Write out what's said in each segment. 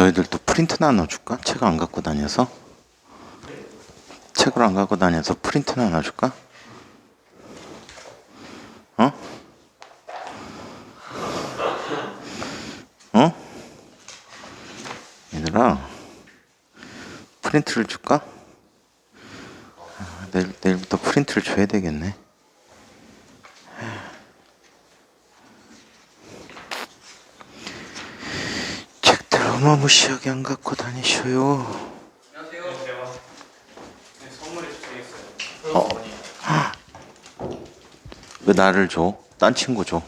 너희들도 프린트 나눠줄까? 책 안 갖고 다녀서? 책을 안 갖고 다녀서 프린트 나눠줄까? 어? 어? 얘들아, 프린트를 줄까? 내일부터 프린트를 줘야 되겠네. 책들 어마무시하게 안 갖고 다니셔요. 안녕하세요. 네, 선물이 도착했어요. 왜 나를 줘? 딴 친구 줘.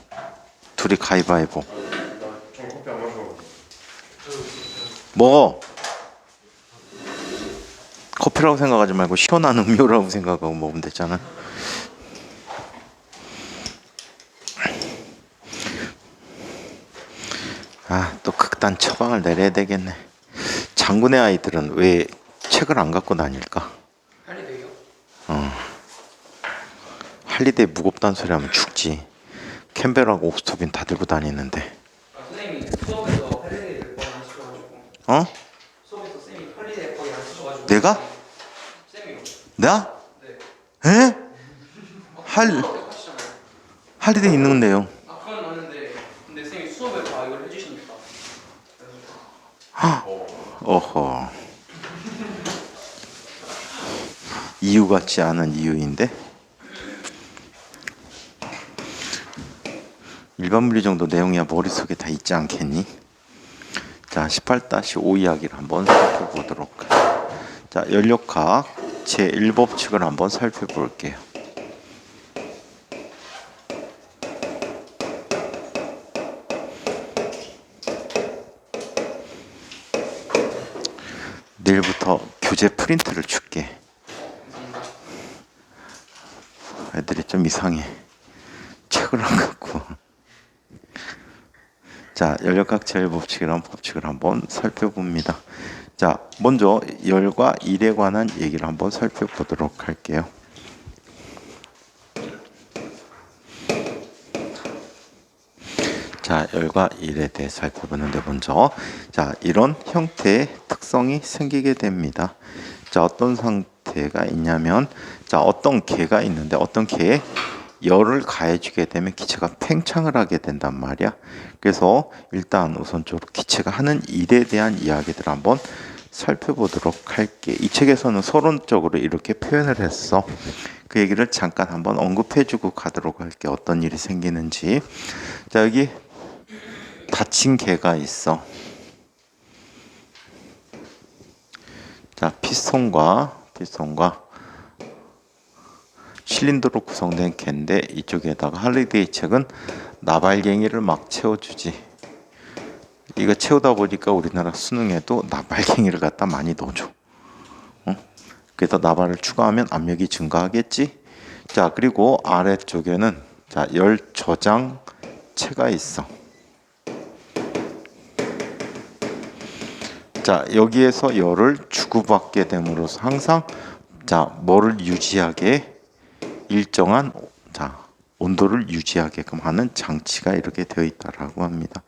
둘이 가위바위보. 저 커피 안 마셔. 먹어. 커피라고 생각하지 말고 시원한 음료라고 생각하고 먹으면 되잖아. 또 극단 처방을 내려야 되겠네. 장군의 아이들은 왜 책을 안 갖고 다닐까? 할리데이요? 할리데이 무겁다는 소리 하면 죽지. 캠벨하고 옥스토빈 다 들고 다니는데. 선생님이 수업에서 할리데이 몇 번 안 시켜가지고. 어? 수업에서 쌤이 할리데이 거의 안 시켜가지고. 내가? 쌤이요. 나? 네. 에? 수업에 하시잖아요. 할리데이 있는데요. 그건 맞는데 근데 쌤이 수업에 다 이걸 해주시니까. 어허. 이유 같지 않은 이유인데? 일반 물리 정도 내용이야 머릿속에 다 있지 않겠니? 자, 18-5 이야기를 한번 살펴보도록. 자, 연력학 제1법칙을 한번 살펴볼게요. 내일부터 교재 프린트를 줄게. 애들이 좀 이상해. 책을 안 갖고. 자, 연력학 제1법칙이라는 법칙을 한번 살펴봅니다. 자, 먼저 열과 일에 관한 얘기를 한번 살펴보도록 할게요. 자, 열과 일에 대해 살펴보는데 먼저 자, 이런 형태의 특성이 생기게 됩니다. 자, 어떤 상태가 있냐면 자, 어떤 개가 있는데 어떤 개에 열을 가해주게 되면 기체가 팽창을 하게 된단 말이야. 그래서 일단 우선적으로 기체가 하는 일에 대한 이야기들을 한번 살펴보도록 할게. 이 책에서는 서론적으로 이렇게 표현을 했어. 그 얘기를 잠깐 한번 언급해주고 가도록 할게. 어떤 일이 생기는지. 자, 여기 닫힌 개가 있어. 자, 피스톤과 실린더로 구성된 개인데 이쪽에다가 할리데이 책은 나발갱이를 막 채워주지. 이거 채우다 보니까 우리나라 수능에도 나발갱이를 갖다 많이 넣어줘. 그래서 나발을 추가하면 압력이 증가하겠지. 자, 그리고 아래쪽에는 자, 열 저장체가 있어. 자, 여기에서 열을 주고받게 됨으로써 항상 자, 뭐를 유지하게 일정한 자, 온도를 유지하게끔 하는 장치가 이렇게 되어 있다라고 합니다.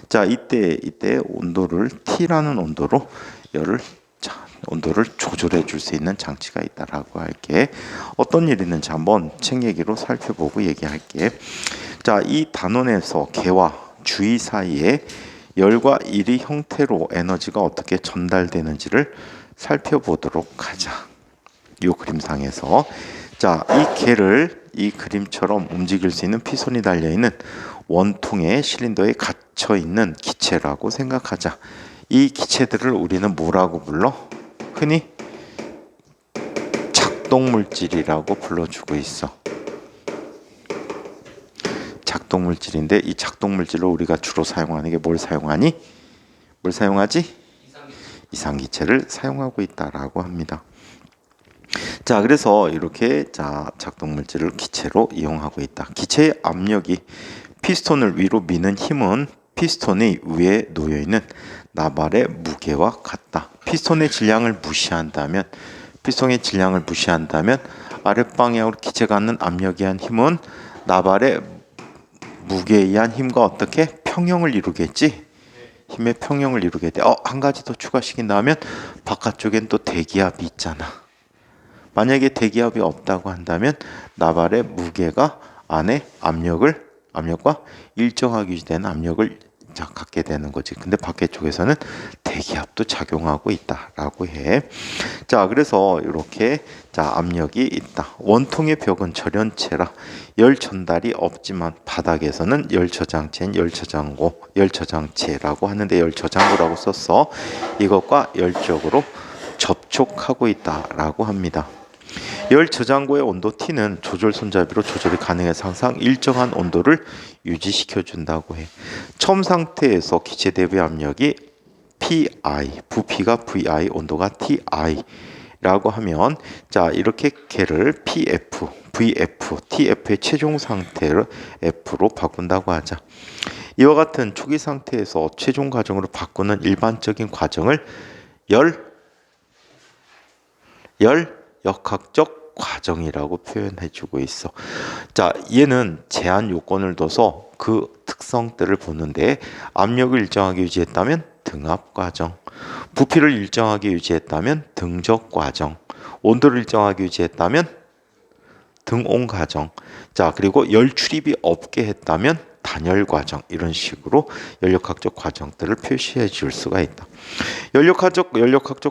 자, 이때 온도를 T라는 온도로 열을 온도를 조절해 줄 수 있는 장치가 있다라고 할게. 어떤 일이 있는지 한번 책 얘기로 살펴보고 얘기할게. 자, 이 단원에서 개와 주위 사이에 열과 일의 형태로 에너지가 어떻게 전달되는지를 살펴보도록 하자. 이 그림상에서 자, 이 개를 이 그림처럼 움직일 수 있는 피손이 달려있는 원통의 실린더에 갇혀있는 기체라고 생각하자. 이 기체들을 우리는 뭐라고 불러? 흔히 작동물질이라고 불러주고 있어. 작동물질인데 이 작동물질로 우리가 주로 사용하는 게 뭘 사용하니? 뭘 사용하지? 이상기체를 사용하고 있다라고 합니다. 자, 그래서 이렇게 자, 작동물질을 기체로 이용하고 있다. 기체의 압력이 피스톤을 위로 미는 힘은 피스톤의 위에 놓여있는 나발의 무게와 같다. 피스톤의 질량을 무시한다면 아랫방향으로 기체가 갖는 압력에 의한 힘은 나발의 무게에 의한 힘과 어떻게 평형을 이루겠지? 힘의 평형을 이루게 돼. 한 가지 더 추가시킨다면 바깥쪽엔 또 대기압이 있잖아. 만약에 대기압이 없다고 한다면 나발의 무게가 안에 압력과 일정하게 유지되는 압력을 갖게 되는 거지. 근데 밖에 쪽에서는 대기압도 작용하고 있다라고 해. 자, 그래서 이렇게 압력이 있다. 원통의 벽은 절연체라 열 전달이 없지만 바닥에서는 열 저장체인 열저장체라고 하는데 열 저장고라고 썼어. 이것과 열적으로 접촉하고 있다라고 합니다. 열 저장고의 온도 T는 조절 손잡이로 조절이 가능해서 항상 일정한 온도를 유지시켜 준다고 해. 처음 상태에서 기체 대비 압력이 PI, 부피가 VI, 온도가 TI라고 하면 자, 이렇게 걔를 PF, VF, TF의 최종 상태를 F로 바꾼다고 하자. 이와 같은 초기 상태에서 최종 과정으로 바꾸는 일반적인 과정을 열 역학적 과정이라고 표현해주고 있어. 자, 얘는 제한 요건을 둬서 그 특성들을 보는데 압력을 일정하게 유지했다면 등압 과정, 부피를 일정하게 유지했다면 등적 과정, 온도를 일정하게 유지했다면 등온 과정. 자, 그리고 열 출입이 없게 했다면 단열 과정. 이런 식으로 연력학적 과정들을 표시해 줄 수가 있다. 연력학적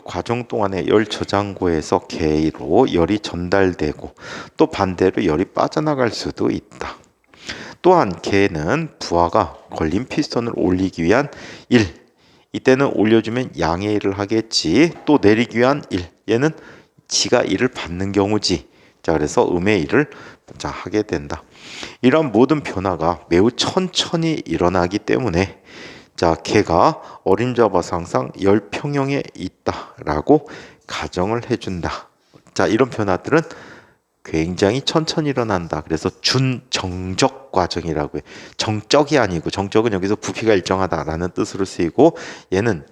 과정 동안에 열 저장고에서 계로 열이 전달되고 또 반대로 열이 빠져나갈 수도 있다. 또한 계는 부하가 걸린 피스톤을 올리기 위한 이때는 올려주면 양의 일을 하겠지. 또 내리기 위한 얘는 지가 일을 받는 경우지. 자, 그래서 음의 일을 하게 된다. 이러한 모든 변화가 매우 천천히 일어나기 때문에 자, 걔가 어림잡아서 항상 열 평형에 있다라고 가정을 해준다. 자, 이런 변화들은 굉장히 천천히 일어난다. 그래서 준정적 과정이라고 해. 정적이 아니고 정적은 여기서 부피가 일정하다라는 뜻으로 쓰이고 얘는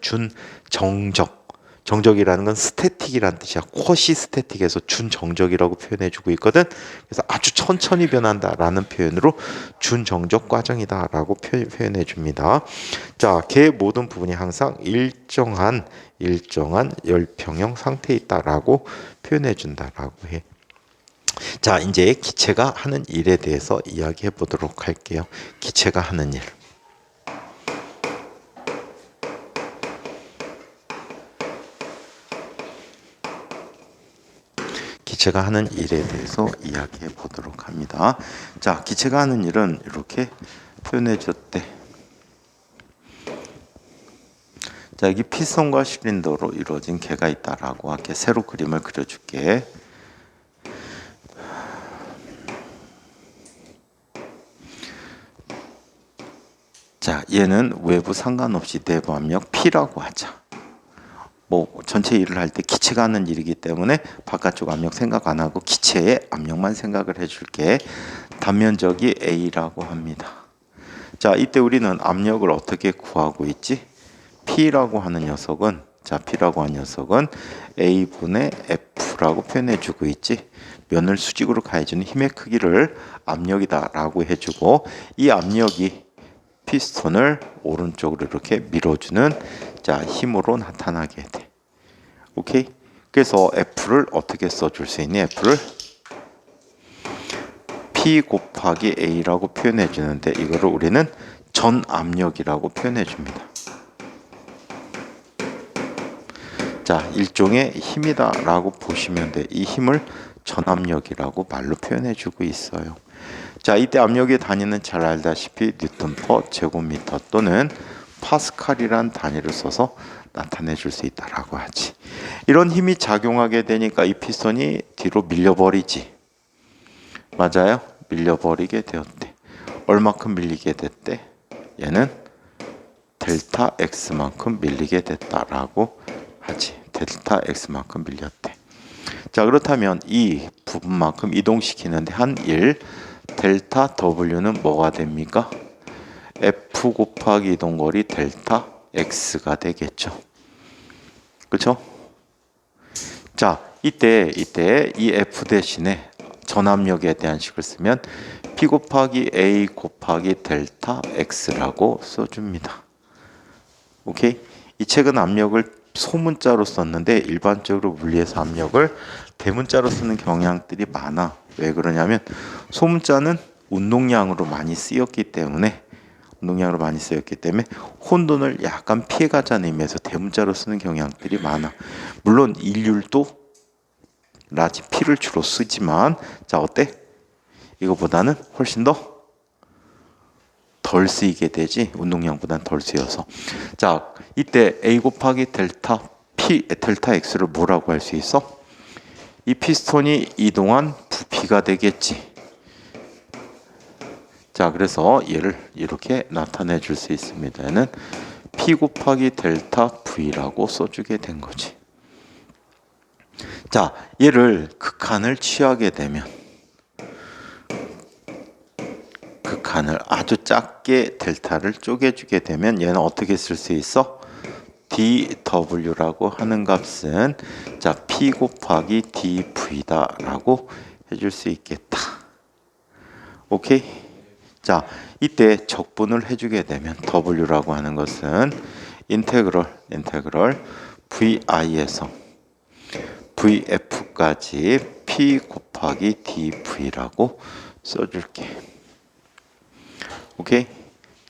정적이라는 건 스태틱이라는 뜻이야. 쿼시 스태틱에서 준정적이라고 표현해주고 있거든. 그래서 아주 천천히 변한다라는 표현으로 준정적 과정이다라고 표현해줍니다. 자, 걔 모든 부분이 항상 일정한 열평형 상태에 있다라고 표현해준다라고 해. 자, 이제 기체가 하는 일에 대해서 이야기해 보도록 할게요. 기체가 하는 일. 기체가 하는 일에 대해서 이야기해 보도록 합니다. 자, 기체가 하는 일은 이렇게 표현해 줬대. 자, 여기 피선과 실린더로 이루어진 개가 있다라고 할게. 새로 그림을 그려줄게. 자, 얘는 외부 상관없이 내부 압력 P라고 하자. 전체 일을 할 때 기체가 하는 일이기 때문에 바깥쪽 압력 생각 안 하고 기체의 압력만 생각을 해줄게. 단면적이 A라고 합니다. 자, 이때 우리는 압력을 어떻게 구하고 있지? P라고 하는 녀석은 A분의 F라고 표현해주고 있지. 면을 수직으로 가해주는 힘의 크기를 압력이다라고 해주고 이 압력이 피스톤을 오른쪽으로 이렇게 밀어주는 힘으로 나타나게 돼. 오케이? 그래서 F를 어떻게 써줄 수 있니? F를 P 곱하기 A라고 표현해 주는데 이거를 우리는 전압력이라고 표현해 줍니다. 자, 일종의 힘이다라고 보시면 돼. 이 힘을 전압력이라고 말로 표현해 주고 있어요. 자, 이때 압력의 단위는 잘 알다시피 뉴턴 퍼 제곱미터 또는 파스칼이란 단위를 써서 나타내 줄 수 있다라고 하지. 이런 힘이 작용하게 되니까 이 피스톤이 뒤로 밀려버리지. 맞아요? 밀려버리게 되었대. 얼마큼 밀리게 됐대? 얘는 델타 X만큼 밀리게 됐다라고 하지. 델타 X만큼 밀렸대. 자, 그렇다면 이 부분만큼 이동시키는데 한 일 델타 W는 뭐가 됩니까? F 곱하기 이동거리 델타 X가 되겠죠. 그렇죠? 자, 이때 이 F 대신에 전압력에 대한 식을 쓰면 P 곱하기 A 곱하기 델타 X라고 써줍니다. 오케이? 이 책은 압력을 소문자로 썼는데 일반적으로 물리에서 압력을 대문자로 쓰는 경향들이 많아. 왜 그러냐면 소문자는 운동량으로 많이 쓰였기 때문에 혼돈을 약간 피해가자는 의미에서 대문자로 쓰는 경향들이 많아. 물론 일률도 라지 P를 주로 쓰지만 자 어때? 이거보다는 훨씬 더 덜 쓰이게 되지. 운동량보다는 덜 쓰여서. 자 이때 A 곱하기 델타 P 델타 X를 뭐라고 할 수 있어? 이 피스톤이 이동한 부피가 되겠지. 자 그래서 얘를 이렇게 나타내 줄 수 있습니다. 얘는 P 곱하기 델타 V라고 써주게 된 거지. 자 얘를 극한을 취하게 되면 극한을 아주 작게 델타를 쪼개주게 되면 얘는 어떻게 쓸 수 있어? dw라고 하는 값은 자 P 곱하기 dv다 라고 해줄 수 있겠다. 오케이? 자 이때 적분을 해주게 되면 w라고 하는 것은 인테그럴 vi에서 vf까지 p 곱하기 dv라고 써줄게. 오케이?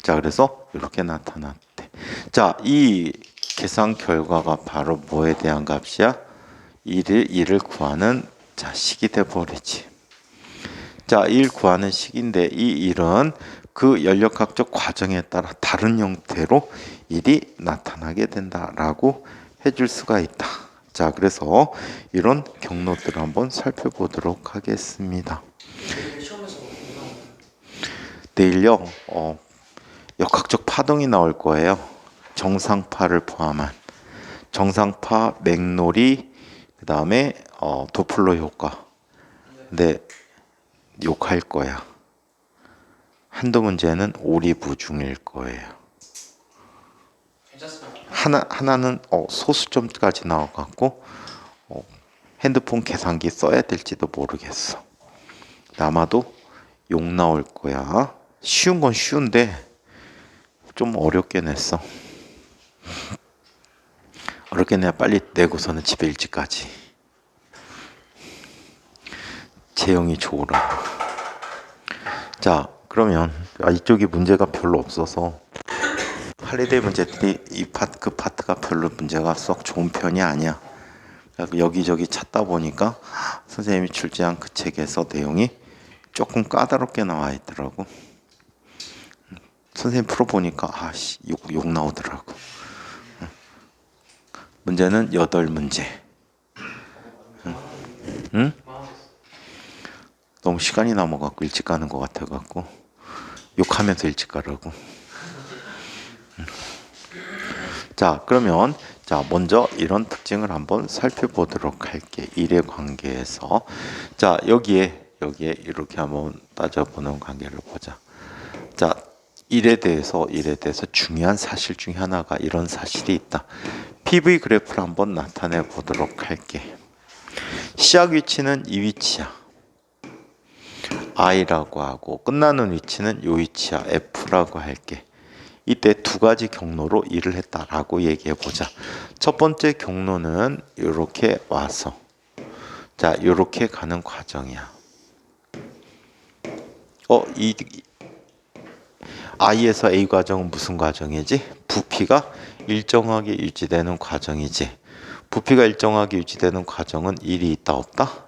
자 그래서 이렇게 나타났대. 자 이 계산 결과가 바로 뭐에 대한 값이야? 1을 구하는 자 식이 돼 버리지. 자, 1 구하는 식인데 이 1은 그 연력학적 과정에 따라 다른 형태로 1이 나타나게 된다라고 해줄 수가 있다. 자, 그래서 이런 경로들을 한번 살펴보도록 하겠습니다. 시험에서 나오나요? 내일요, 역학적 파동이 나올 거예요. 정상파를 포함한 정상파, 맥놀이, 그 다음에 도플러 효과. 근데 욕할 거야. 한두 문제는 오리무중일 거예요. 괜찮습니다. 하나는 소수점까지 나와갖고 핸드폰 계산기 써야 될지도 모르겠어. 아마도 욕 나올 거야. 쉬운 건 쉬운데 좀 어렵게 냈어. 어렵게 내야 빨리 내고서는 집에 일찍 가지. 재영이 좋으라. 자 그러면 이쪽이 문제가 별로 없어서 할리데이 문제들이 그 파트가 별로 문제가 썩 좋은 편이 아니야. 여기저기 찾다 보니까 선생님이 출제한 그 책에서 내용이 조금 까다롭게 나와 있더라고. 선생님 풀어보니까 욕 나오더라고. 문제는 8문제. 응? 너무 시간이 남아갖고 일찍 가는 것 같아갖고 욕하면서 일찍 가라고. 자 그러면 자 먼저 이런 특징을 한번 살펴보도록 할게. 일의 관계에서 자 여기에 이렇게 한번 따져보는 관계를 보자. 자 일에 대해서 중요한 사실 중에 하나가 이런 사실이 있다. PV 그래프를 한번 나타내 보도록 할게. 시작 위치는 이 위치야. I라고 하고 끝나는 위치는 이 위치야. F라고 할게. 이때 두 가지 경로로 일을 했다라고 얘기해 보자. 첫 번째 경로는 이렇게 와서 자 이렇게 가는 과정이야. 이 I에서 A 과정은 무슨 과정이지? 부피가 일정하게 유지되는 과정이지. 부피가 일정하게 유지되는 과정은 일이 있다 없다?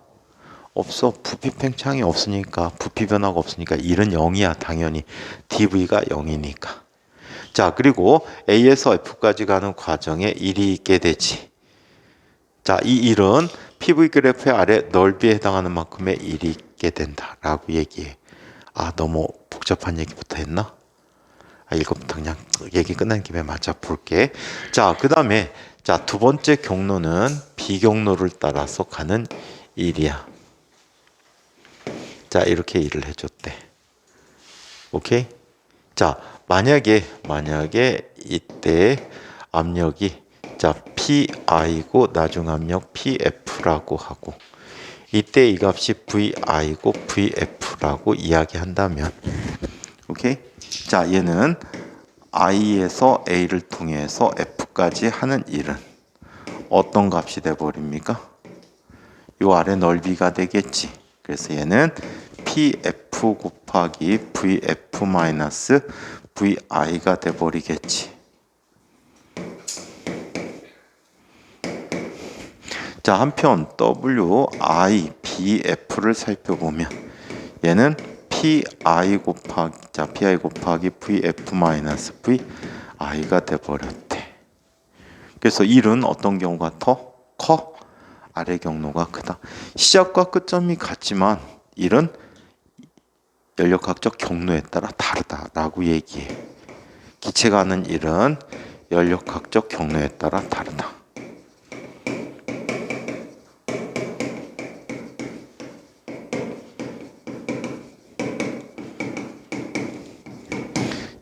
없어. 부피 팽창이 없으니까 부피 변화가 없으니까 1은 0이야. 당연히 dv가 0이니까. 자 그리고 A에서 F까지 가는 과정에 1이 있게 되지. 자 이 1은 PV 그래프의 아래 넓이에 해당하는 만큼의 1이 있게 된다라고 얘기해. 너무 복잡한 얘기부터 했나? 이것부터 그냥 얘기 끝난 김에 맞아 볼게. 자 그 다음에 자 두 번째 경로는 비경로를 따라서 가는 일이야. 자 이렇게 일을 해줬대. 오케이? 자 만약에 이때 압력이 자 PI고 나중 압력 PF라고 하고 이때 이 값이 VI고 VF라고 이야기한다면 오케이? 자 얘는 i에서 a를 통해서 f까지 하는 일은 어떤 값이 돼버립니까? 요 아래 넓이가 되겠지. 그래서 얘는 pf 곱하기 vf 마이너스 vi가 돼버리겠지. 자, 한편 wi bf를 살펴보면 얘는 pi 곱하기 pi 곱하기 vf 마이너스 vi가 돼버렸대. 그래서 1은 어떤 경우가 더 커? 아래 경로가 크다. 시작과 끝점이 같지만 1은 연력학적 경로에 따라 다르다라고 얘기해. 기체가 하는 일은 연력학적 경로에 따라 다르다.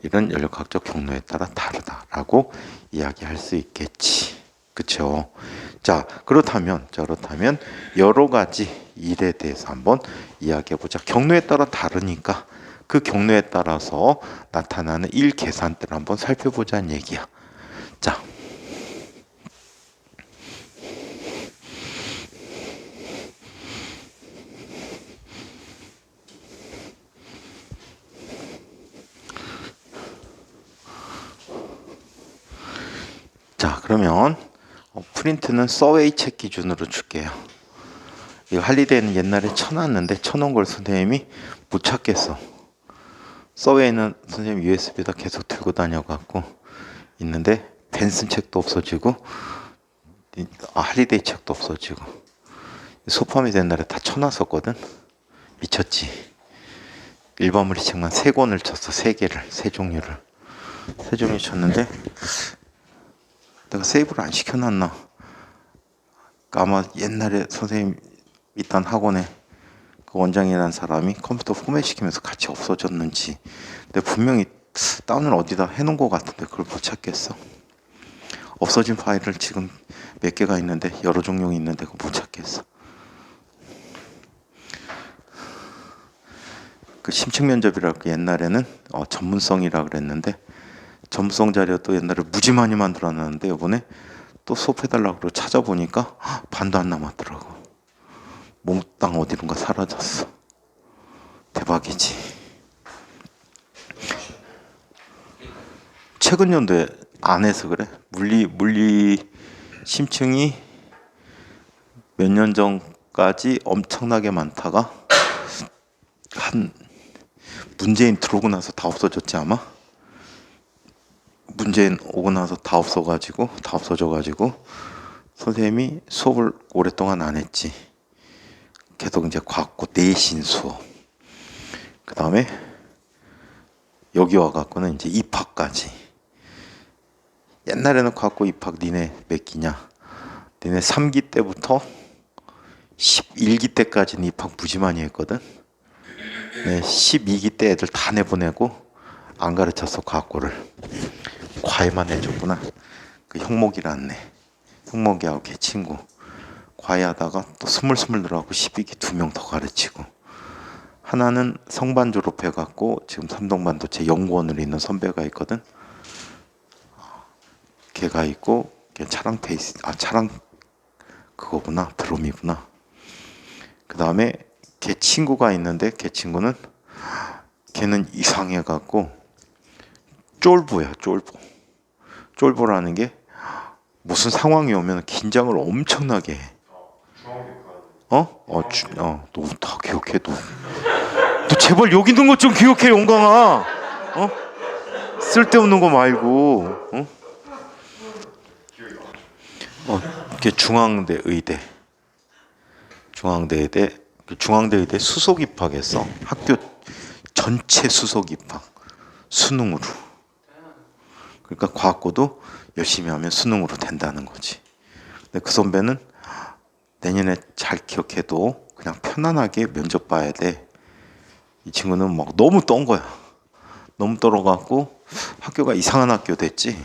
일은 연력학적 경로에 따라 다르다라고 이야기할 수 있겠지. 그쵸? 자, 그렇다면 여러 가지 일에 대해서 한번 이야기해 보자. 경로에 따라 다르니까 그 경로에 따라서 나타나는 일 계산들을 한번 살펴보자는 얘기야. 자, 그러면 프린트는 서웨이 책 기준으로 줄게요. 이 할리데이는 옛날에 쳐놨는데 쳐놓은 걸 선생님이 못 찾겠어. 서웨이는 선생님 USB에다 계속 들고 다녀갖고 있는데 벤슨 책도 없어지고 할리데이 책도 없어지고 소파밋 옛날에 다 쳐놨었거든. 미쳤지. 일반 무리 책만 3권을 쳤어. 3개를 3종류를 3종류 쳤는데 내가 세이브를 안 시켜놨나. 아마 옛날에 선생님 있던 학원에 그 원장이라는 사람이 컴퓨터 포맷 시키면서 같이 없어졌는지. 근데 분명히 다운을 어디다 해놓은 것 같은데 그걸 못 찾겠어. 없어진 파일을 지금 몇 개가 있는데 여러 종류가 있는데 그거 못 찾겠어. 그 심층 면접이라고 옛날에는 전문성이라 그랬는데 전문성 자료도 옛날에 무지 많이 만들어놨는데 이번에 또 수업해달라고 그러고 찾아보니까 반도 안 남았더라고. 몽땅 어디론가 사라졌어. 대박이지. 최근 연도에 안 해서 그래. 물리 심층이 몇 년 전까지 엄청나게 많다가 한 문재인 들어오고 나서 다 없어졌지 아마. 문재인 오고 나서 다 없어져가지고 선생님이 수업을 오랫동안 안 했지. 계속 이제 과학고 내신 수업. 그 다음에 여기 와갖고는 이제 입학까지. 옛날에는 과학고 입학 니네 몇 기냐? 니네 3기 때부터 11기 때까지는 입학 무지 많이 했거든. 네, 12기 때 애들 다 내보내고 안 가르쳤어 과학고를. 과외만 해줬구나. 그 형목이라는 애. 형목이하고 걔 친구. 과외하다가 또 스물스물 들어가고 12기 2명 더 가르치고. 하나는 성반 졸업해갖고 지금 삼동반도체 연구원으로 있는 선배가 있거든. 걔가 있고 걔 차량 페이스 차량 그거구나. 드롬이구나. 그 다음에 걔 친구가 있는데 걔 친구는 걔는 이상해갖고 쫄보야. 쫄보라는 게 무슨 상황이 오면 긴장을 엄청나게 해. 너 다 기억해. 너 제발 여기 있는 것 좀 기억해 용광아. 쓸데없는 거 말고. 이게 중앙대 의대 수석 입학했어. 학교 전체 수석 입학 수능으로. 그러니까 과학고도 열심히 하면 수능으로 된다는 거지. 근데 그 선배는 내년에 잘 기억해도 그냥 편안하게 면접 봐야 돼. 이 친구는 막 너무 떤 거야. 너무 떨어갖고 학교가 이상한 학교 됐지.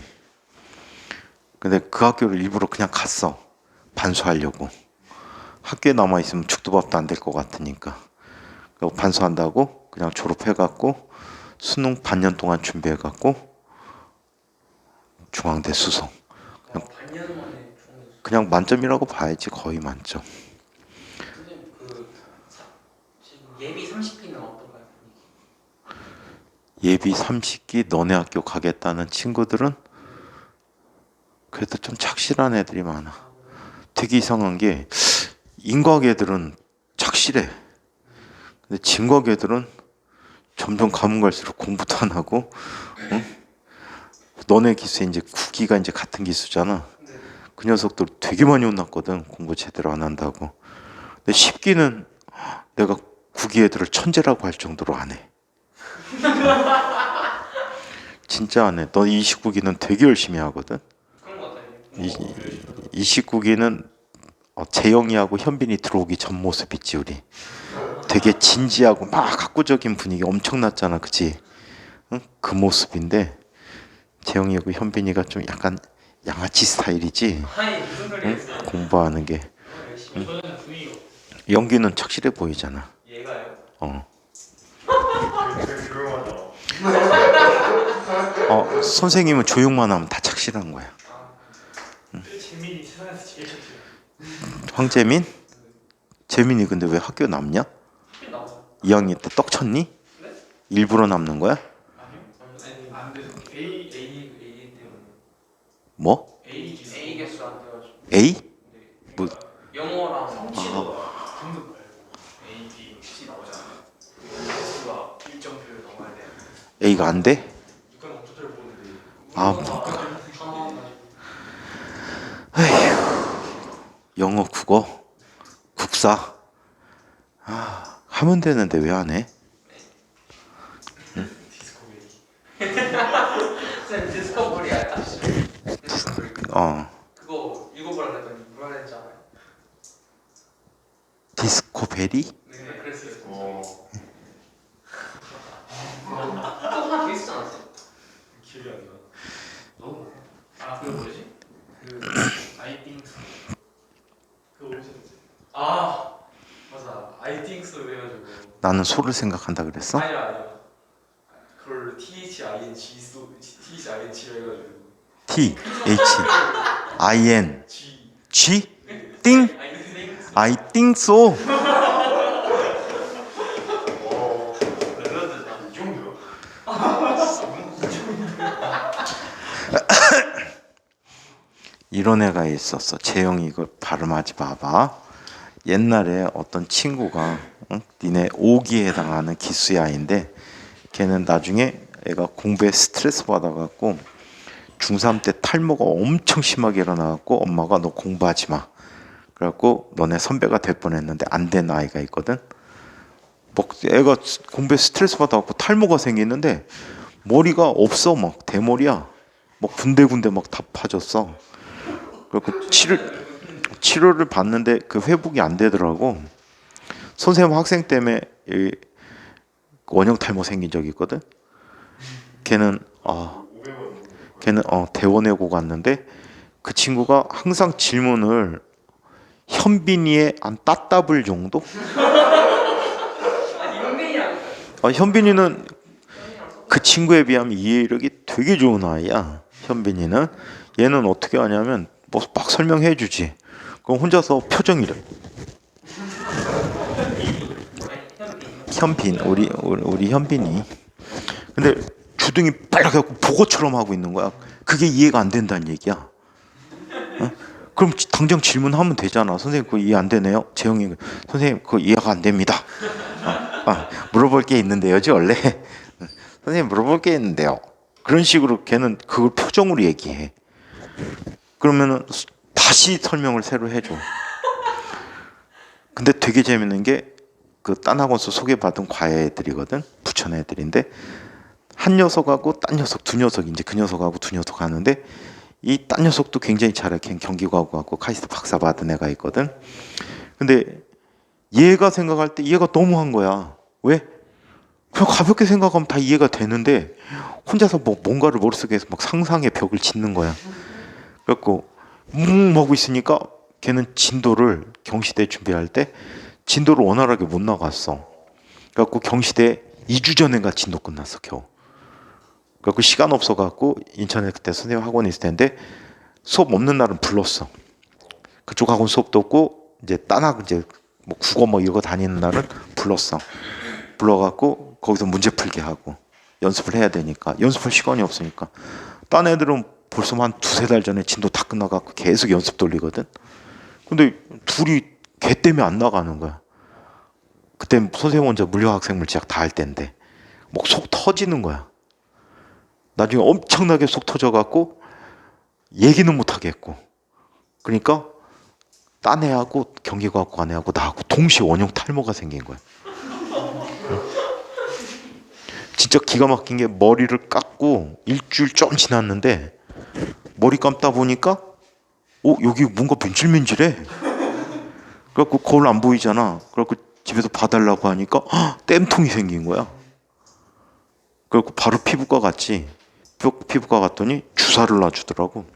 근데 그 학교를 일부러 그냥 갔어. 반수하려고. 학교에 남아있으면 죽도밥도 안 될 것 같으니까. 반수한다고 그냥 졸업해갖고 수능 반년 동안 준비해갖고 중앙대 수성. 반년 만에 중앙대. 그냥 만점이라고 봐야지. 거의 만점. 선생님 지금 예비 30기는 어떤가요? 예비 30기 너네 학교 가겠다는 친구들은 그래도 좀 착실한 애들이 많아. 되게 이상한 게 인과학 애들은 착실해. 근데 진과학 애들은 점점 가면 갈수록 공부도 안 하고, 응? 너네 기수에 이제 구기가 이제 같은 기수잖아. 그 녀석들 되게 많이 혼났거든. 공부 제대로 안 한다고. 근데 10기는 내가 구기 애들을 천재라고 할 정도로 안 해. 진짜 안 해. 너 29기는 되게 열심히 하거든. 그런 것 같아요. 29기는 재영이하고 현빈이 들어오기 전 모습 있지 우리. 되게 진지하고 막 학구적인 분위기 엄청났잖아, 그치? 응? 그 모습인데 재영이하고 현빈이가 좀 약간 양아치 스타일이지. 아니 무슨 소리예요? 공부하는 게. 열심히. 저는 분위기가 연기는 착실해 보이잖아. 얘가요? 선생님은 조용만 하면 다 착실한 거야. 재민이 세상에서 제일 착실해. 황재민? 재민이 근데 왜 학교 남냐? 학교 나와요. 2학년 때 떡 쳤니? 네? 일부러 남는 거야? 아니요. 안 돼서 A 때문에. 뭐? A 개수 안 돼가지고. A? 뭐? 영어랑 성취도 등급 말고 A, B, C 나오잖아요. 그 개수가 일정표를 넘어야 돼. A가 안 돼? 이건 컴퓨터를 보는데 영어, 국어, 국사. 하면 되는데 왜 안 해? 디스코베리. 쌤 디스커버리 아시죠? 디스커버리. 그거 읽어보라 그랬더니 뭐라 했지 않아요? 디스코베리? 네, 그랬어요. 어. 또 하나 더 있지 않았어요? 기억이 안 나. 너무. 그 뭐지? 그 I think so. 그거 뭐지? 맞아. I think so 해가지고. 나는 소를 생각한다 그랬어? 아니야. 그걸 THING 해가지고. T, H, I, N, G. G? 띵? I think so. 렐런드다. 이 정도야. 이런 애가 있었어. 재영이 이거 발음하지 마봐. 옛날에 어떤 친구가 니네 5기에 해당하는 기수의 아이인데 걔는 나중에 애가 공부에 스트레스 받아갖고 중3 때 탈모가 엄청 심하게 일어나갖고 엄마가 너 공부하지 마. 그래갖고 너네 선배가 될 뻔했는데 안 된 아이가 있거든. 뭐 애가 공부에 스트레스 받아갖고 탈모가 생기는데 머리가 없어. 막 대머리야. 막 군데군데 막 다 파졌어. 그래갖고 치료를 받는데 그 회복이 안 되더라고. 선생님 학생 때문에 원형 탈모 생긴 적이 있거든. 걔는 대원에 오고 갔는데 그 친구가 항상 질문을 현빈이의 한 따따블 정도? 아니 현빈이랑 현빈이는 그 친구에 비하면 이해력이 되게 좋은 아이야. 현빈이는. 얘는 어떻게 하냐면 뭐 막 설명해 주지. 그럼 혼자서 표정이래. 현빈 우리 현빈이. 근데 주둥이 빨갛고 보고처럼 하고 있는 거야. 그게 이해가 안 된다는 얘기야. 그럼 당장 질문하면 되잖아. 선생님 그거 이해 안 되네요. 재영이 선생님 그거 이해가 안 됩니다. 물어볼 게 있는데요지 원래. 선생님 물어볼 게 있는데요. 그런 식으로 걔는 그걸 표정으로 얘기해. 그러면은 다시 설명을 새로 해줘. 근데 되게 재밌는 게 그 딴 학원에서 소개받은 과외 애들이거든. 부천 애들인데 한 녀석하고 딴 녀석 두 녀석이 이제 그 녀석하고 두 녀석 하는데 이 딴 녀석도 굉장히 잘해. 걔 경기과고 갖고 카이스트 박사 받은 애가 있거든. 근데 얘가 생각할 때 이해가 너무 한 거야. 왜? 그냥 가볍게 생각하면 다 이해가 되는데 혼자서 뭐 뭔가를 머릿속에서 막 상상의 벽을 짓는 거야. 그래갖고 하고 있으니까 걔는 진도를 경시대 준비할 때 진도를 원활하게 못 나갔어. 그래갖고 경시대 2주 전인가 진도 끝났어 겨우. 그래갖고 시간 없어갖고 인천에 그때 선생님 학원에 있을 텐데 수업 없는 날은 불렀어. 그쪽 학원 수업도 없고 이제 딴 학원 이제 뭐 국어 뭐 이거 다니는 날은 불렀어. 불러갖고 거기서 문제 풀게 하고 연습을 해야 되니까 연습할 시간이 없으니까 딴 애들은 벌써 한 두세 달 전에 진도 다 끝나갖고 계속 연습 돌리거든. 근데 둘이 걔 때문에 안 나가는 거야. 그때 선생님 혼자 물리학생물 지학 다 할 때인데 막 속 터지는 거야. 나중에 엄청나게 속 터져갖고 얘기는 못 하겠고. 그러니까 딴 애하고 경기과학관 애하고 나하고 동시에 원형 탈모가 생긴 거야. 진짜 기가 막힌 게 머리를 깎고 일주일 좀 지났는데 머리 감다 보니까 여기 뭔가 맨질맨질해. 그래갖고 거울 안 보이잖아. 그래갖고 집에서 봐달라고 하니까 땜통이 생긴 거야. 그래갖고 바로 피부과 갔지. 피부과 갔더니 주사를 놔주더라고.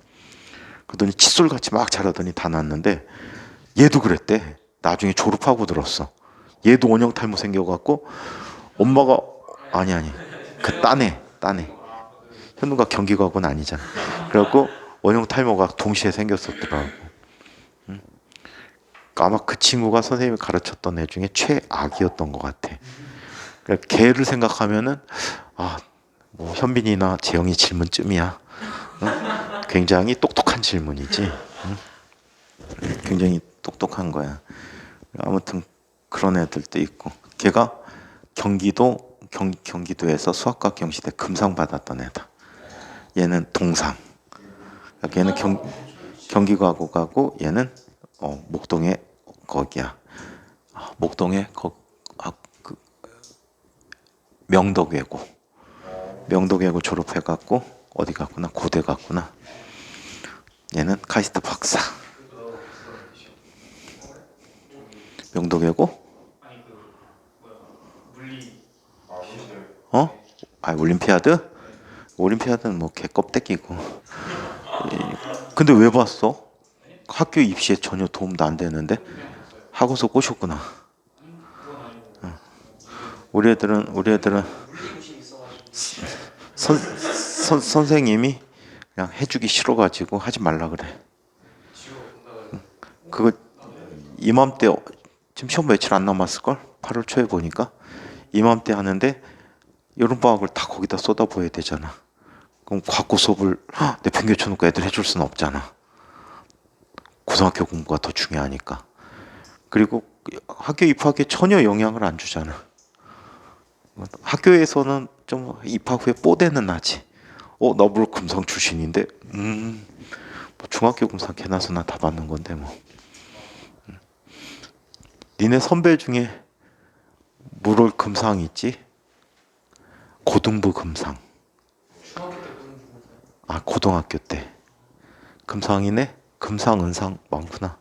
그러더니 칫솔같이 막 자라더니 다 났는데 얘도 그랬대. 나중에 졸업하고 들었어. 얘도 원형 탈모 생겨갖고 엄마가 아니 그 딴애 현우가 경기과학은 아니잖아. 그래갖고 원형 탈모가 동시에 생겼었더라고. 아마 그 친구가 선생님이 가르쳤던 애 중에 최악이었던 것 같아. 그러니까 걔를 생각하면은 뭐 현빈이나 재영이 질문쯤이야. 굉장히 똑똑한 질문이지. 굉장히 똑똑한 거야. 아무튼 그런 애들도 있고. 걔가 경기도에서 수학과 경시대 금상 받았던 애다. 얘는 동상. 얘는 경기과고 가고 얘는 목동에 거기야. 목동에 명덕외고 졸업해갖고 어디 갔구나, 고대 갔구나. 얘는 카이스트 박사. 명덕외고? 올림피아드? 올림피아드는 뭐 개껍데기고. 근데 왜 봤어? 학교 입시에 전혀 도움도 안 되는데 학원서 꼬셨구나. 우리 애들은 선생님이 그냥 해주기 싫어가지고 하지 말라 그래. 그거 이맘때 지금 시험 며칠 안 남았을걸? 8월 초에 보니까 이맘때 하는데 여름방학을 다 거기다 쏟아부어야 되잖아. 그럼 과거 수업을 내팽개쳐놓고 애들 해줄 수는 없잖아. 고등학교 공부가 더 중요하니까. 그리고 학교 입학에 전혀 영향을 안 주잖아. 학교에서는 좀 입학 후에 뽀대는 나지. 나 물론 금상 출신인데 뭐 중학교 금상 개나소나 다 받는 건데 뭐. 니네 선배 중에 물을 금상 있지? 고등부 금상. 고등학교 때 금상이네. 금상 은상 많구나.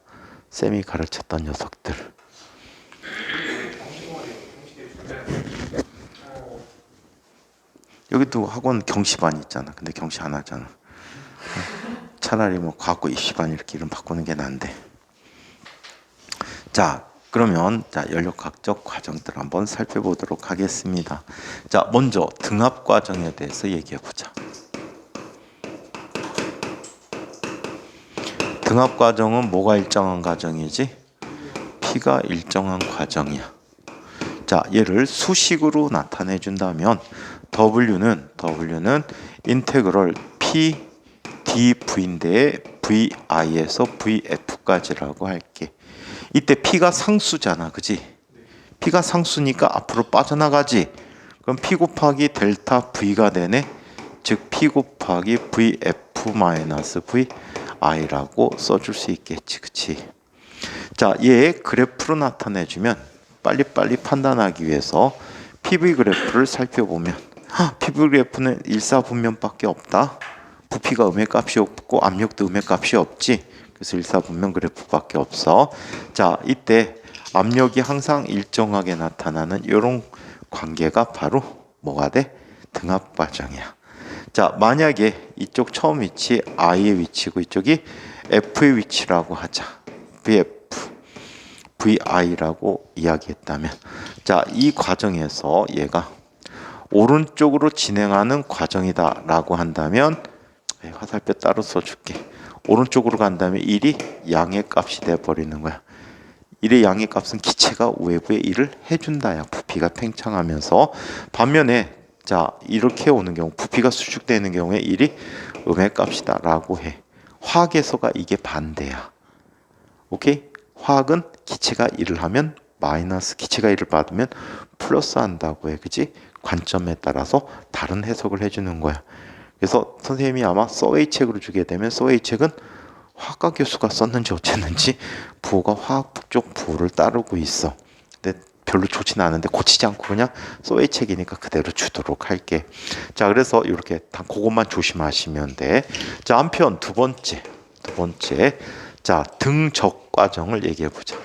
쌤이 가르쳤던 녀석들. 여기도 학원 경시반 있잖아. 근데 경시 안 하잖아. 차라리 뭐 과학고 입시반 이렇게 이름 바꾸는 게 나은데. 자, 그러면 연력학적 과정들 한번 살펴보도록 하겠습니다. 자, 먼저 등합 과정에 대해서 얘기해 보자. 등합 과정은 뭐가 일정한 과정이지? P가 일정한 과정이야. 자, 얘를 수식으로 나타내 준다면 W는 인테그럴 P dV인데 VI에서 VF까지라고 할게. 이때 P가 상수잖아, 그지? P가 상수니까 앞으로 빠져나가지. 그럼 P 곱하기 델타 V가 되네. 즉 P 곱하기 VF 마이너스 VI라고 써줄 수 있겠지, 그치? 자, 얘 그래프로 나타내주면 빨리빨리 판단하기 위해서 PV 그래프를 살펴보면 PV 그래프는 일사분면밖에 없다. 부피가 음의 값이 없고 압력도 음의 값이 없지. 그래서 일사분면 그래프밖에 없어. 자, 이때 압력이 항상 일정하게 나타나는 이런 관계가 바로 뭐가 돼? 등합 과정이야. 자, 만약에 이쪽 처음 위치 I의 위치고 이쪽이 F의 위치라고 하자. VI라고 이야기했다면, 자, 이 과정에서 얘가 오른쪽으로 진행하는 과정이다 라고 한다면 화살표 따로 써줄게. 오른쪽으로 간다면 1이 양의 값이 돼버리는 거야. 1의 양의 값은 기체가 외부에 1을 해준다야. 부피가 팽창하면서. 반면에 자 이렇게 오는 경우 부피가 수축되는 경우에 1이 음의 값이다 라고 해. 화학에서가 이게 반대야. 오케이? 화학은 기체가 1을 하면 마이너스, 기체가 1을 받으면 플러스 한다고 해. 그치? 관점에 따라서 다른 해석을 해주는 거야. 그래서 선생님이 아마 써웨이 책으로 주게 되면 써웨이 책은 화학과 교수가 썼는지 어쨌는지 부호가 화학 쪽 부호를 따르고 있어. 근데 별로 좋지는 않은데 고치지 않고 그냥 써웨이 책이니까 그대로 주도록 할게. 자, 그래서 이렇게 다 그것만 조심하시면 돼. 자, 한편 두 번째. 자, 등적 과정을 얘기해 보자.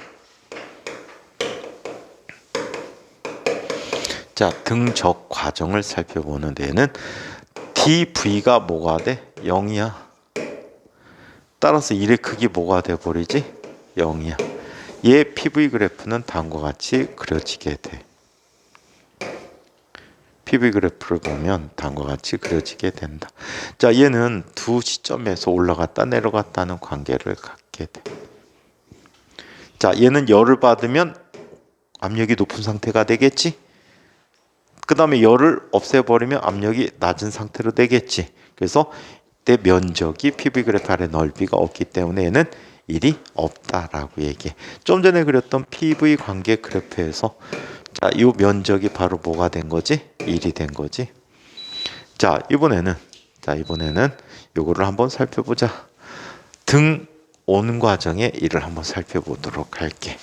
자, 등적 과정을 살펴보는 데에는 dv가 뭐가 돼? 0이야. 따라서 1의 크기 뭐가 돼버리지? 0이야. 얘 PV 그래프는 다음과 같이 그려지게 돼. PV 그래프를 보면 다음과 같이 그려지게 된다. 자, 얘는 두 시점에서 올라갔다 내려갔다는 관계를 갖게 돼. 자, 얘는 열을 받으면 압력이 높은 상태가 되겠지? 그 다음에 열을 없애버리면 압력이 낮은 상태로 되겠지. 그래서 내 면적이 PV 그래프 아래 넓이가 없기 때문에 얘는 1이 없다라고 얘기해. 좀 전에 그렸던 PV 관계 그래프에서 자, 이 면적이 바로 뭐가 된 거지? 1이 된 거지. 자, 이번에는 요거를 한번 살펴보자. 등 오는 과정의 일을 한번 살펴보도록 할게.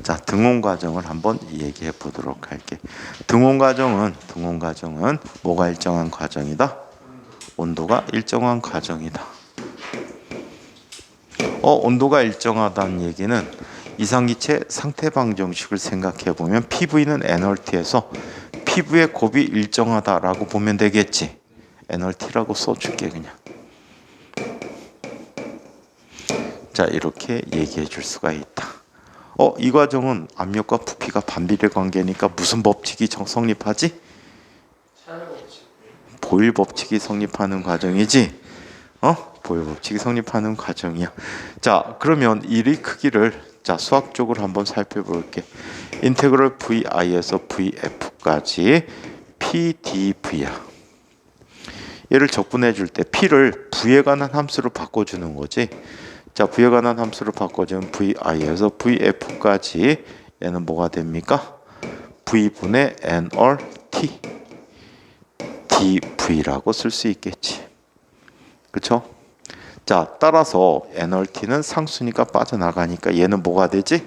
자, 등온 과정을 한번 얘기해 보도록 할게. 등온 과정은 뭐가 일정한 과정이다? 온도가 일정한 과정이다. 온도가 일정하다는 얘기는 이상기체 상태 방정식을 생각해 보면 PV는 NRT에서 피부의 곱이 일정하다라고 보면 되겠지. NRT라고 써줄게 그냥. 자, 이렇게 얘기해 줄 수가 있다. 이 과정은 압력과 부피가 반비례 관계니까 무슨 법칙이 성립하지? 보일 법칙이 성립하는 과정이지. 보일 법칙이 성립하는 과정이야. 자, 그러면 일의 크기를 자 수학적으로 한번 살펴볼게. 인테그럴 VI에서 VF까지 PdV야. 얘를 적분해 줄 때 P를 V에 관한 함수로 바꿔주는 거지. 자, V에 관한 함수로 바꿔주면 VI에서 VF까지 얘는 뭐가 됩니까? V분의 NRT dV라고 쓸 수 있겠지. 그쵸? 자, 따라서 NRT는 상수니까 빠져나가니까 얘는 뭐가 되지?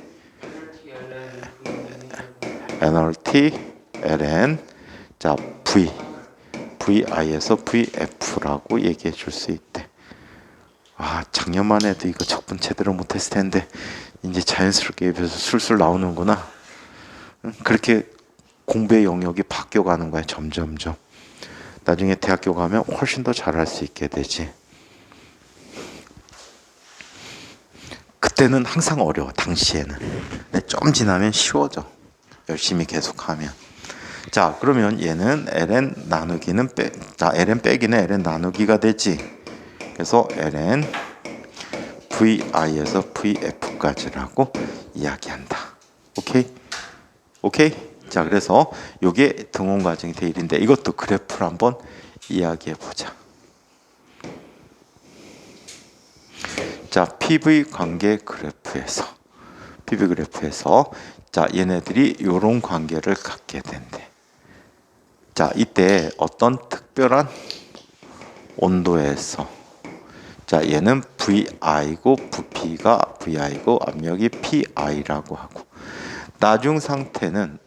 NRT ln 자 VI에서 VF라고 얘기해 줄 수 있대. 작년만 해도 이거 적분 제대로 못했을 텐데 이제 자연스럽게 입에서 술술 나오는구나. 그렇게 공부의 영역이 바뀌어가는 거야. 점점점. 나중에 대학교 가면 훨씬 더 잘할 수 있게 되지. 그때는 항상 어려워. 당시에는. 근데 좀 지나면 쉬워져. 열심히 계속하면. 자, 그러면 얘는 ln 나누기는 ln 빼기는 ln 나누기가 되지. 그래서 ln VI에서 VF까지라고 이야기한다. 오케이? 자, 그래서 요게 등온 과정이 돼 1인데 이것도 그래프를 한번 이야기해 보자. 자, PV 관계 그래프에서 자, 얘네들이 요런 관계를 갖게 된대. 자, 이때 어떤 특별한 온도에서 자, 얘는 VI고 부피가 VI고 압력이 PI라고 하고 나중 상태는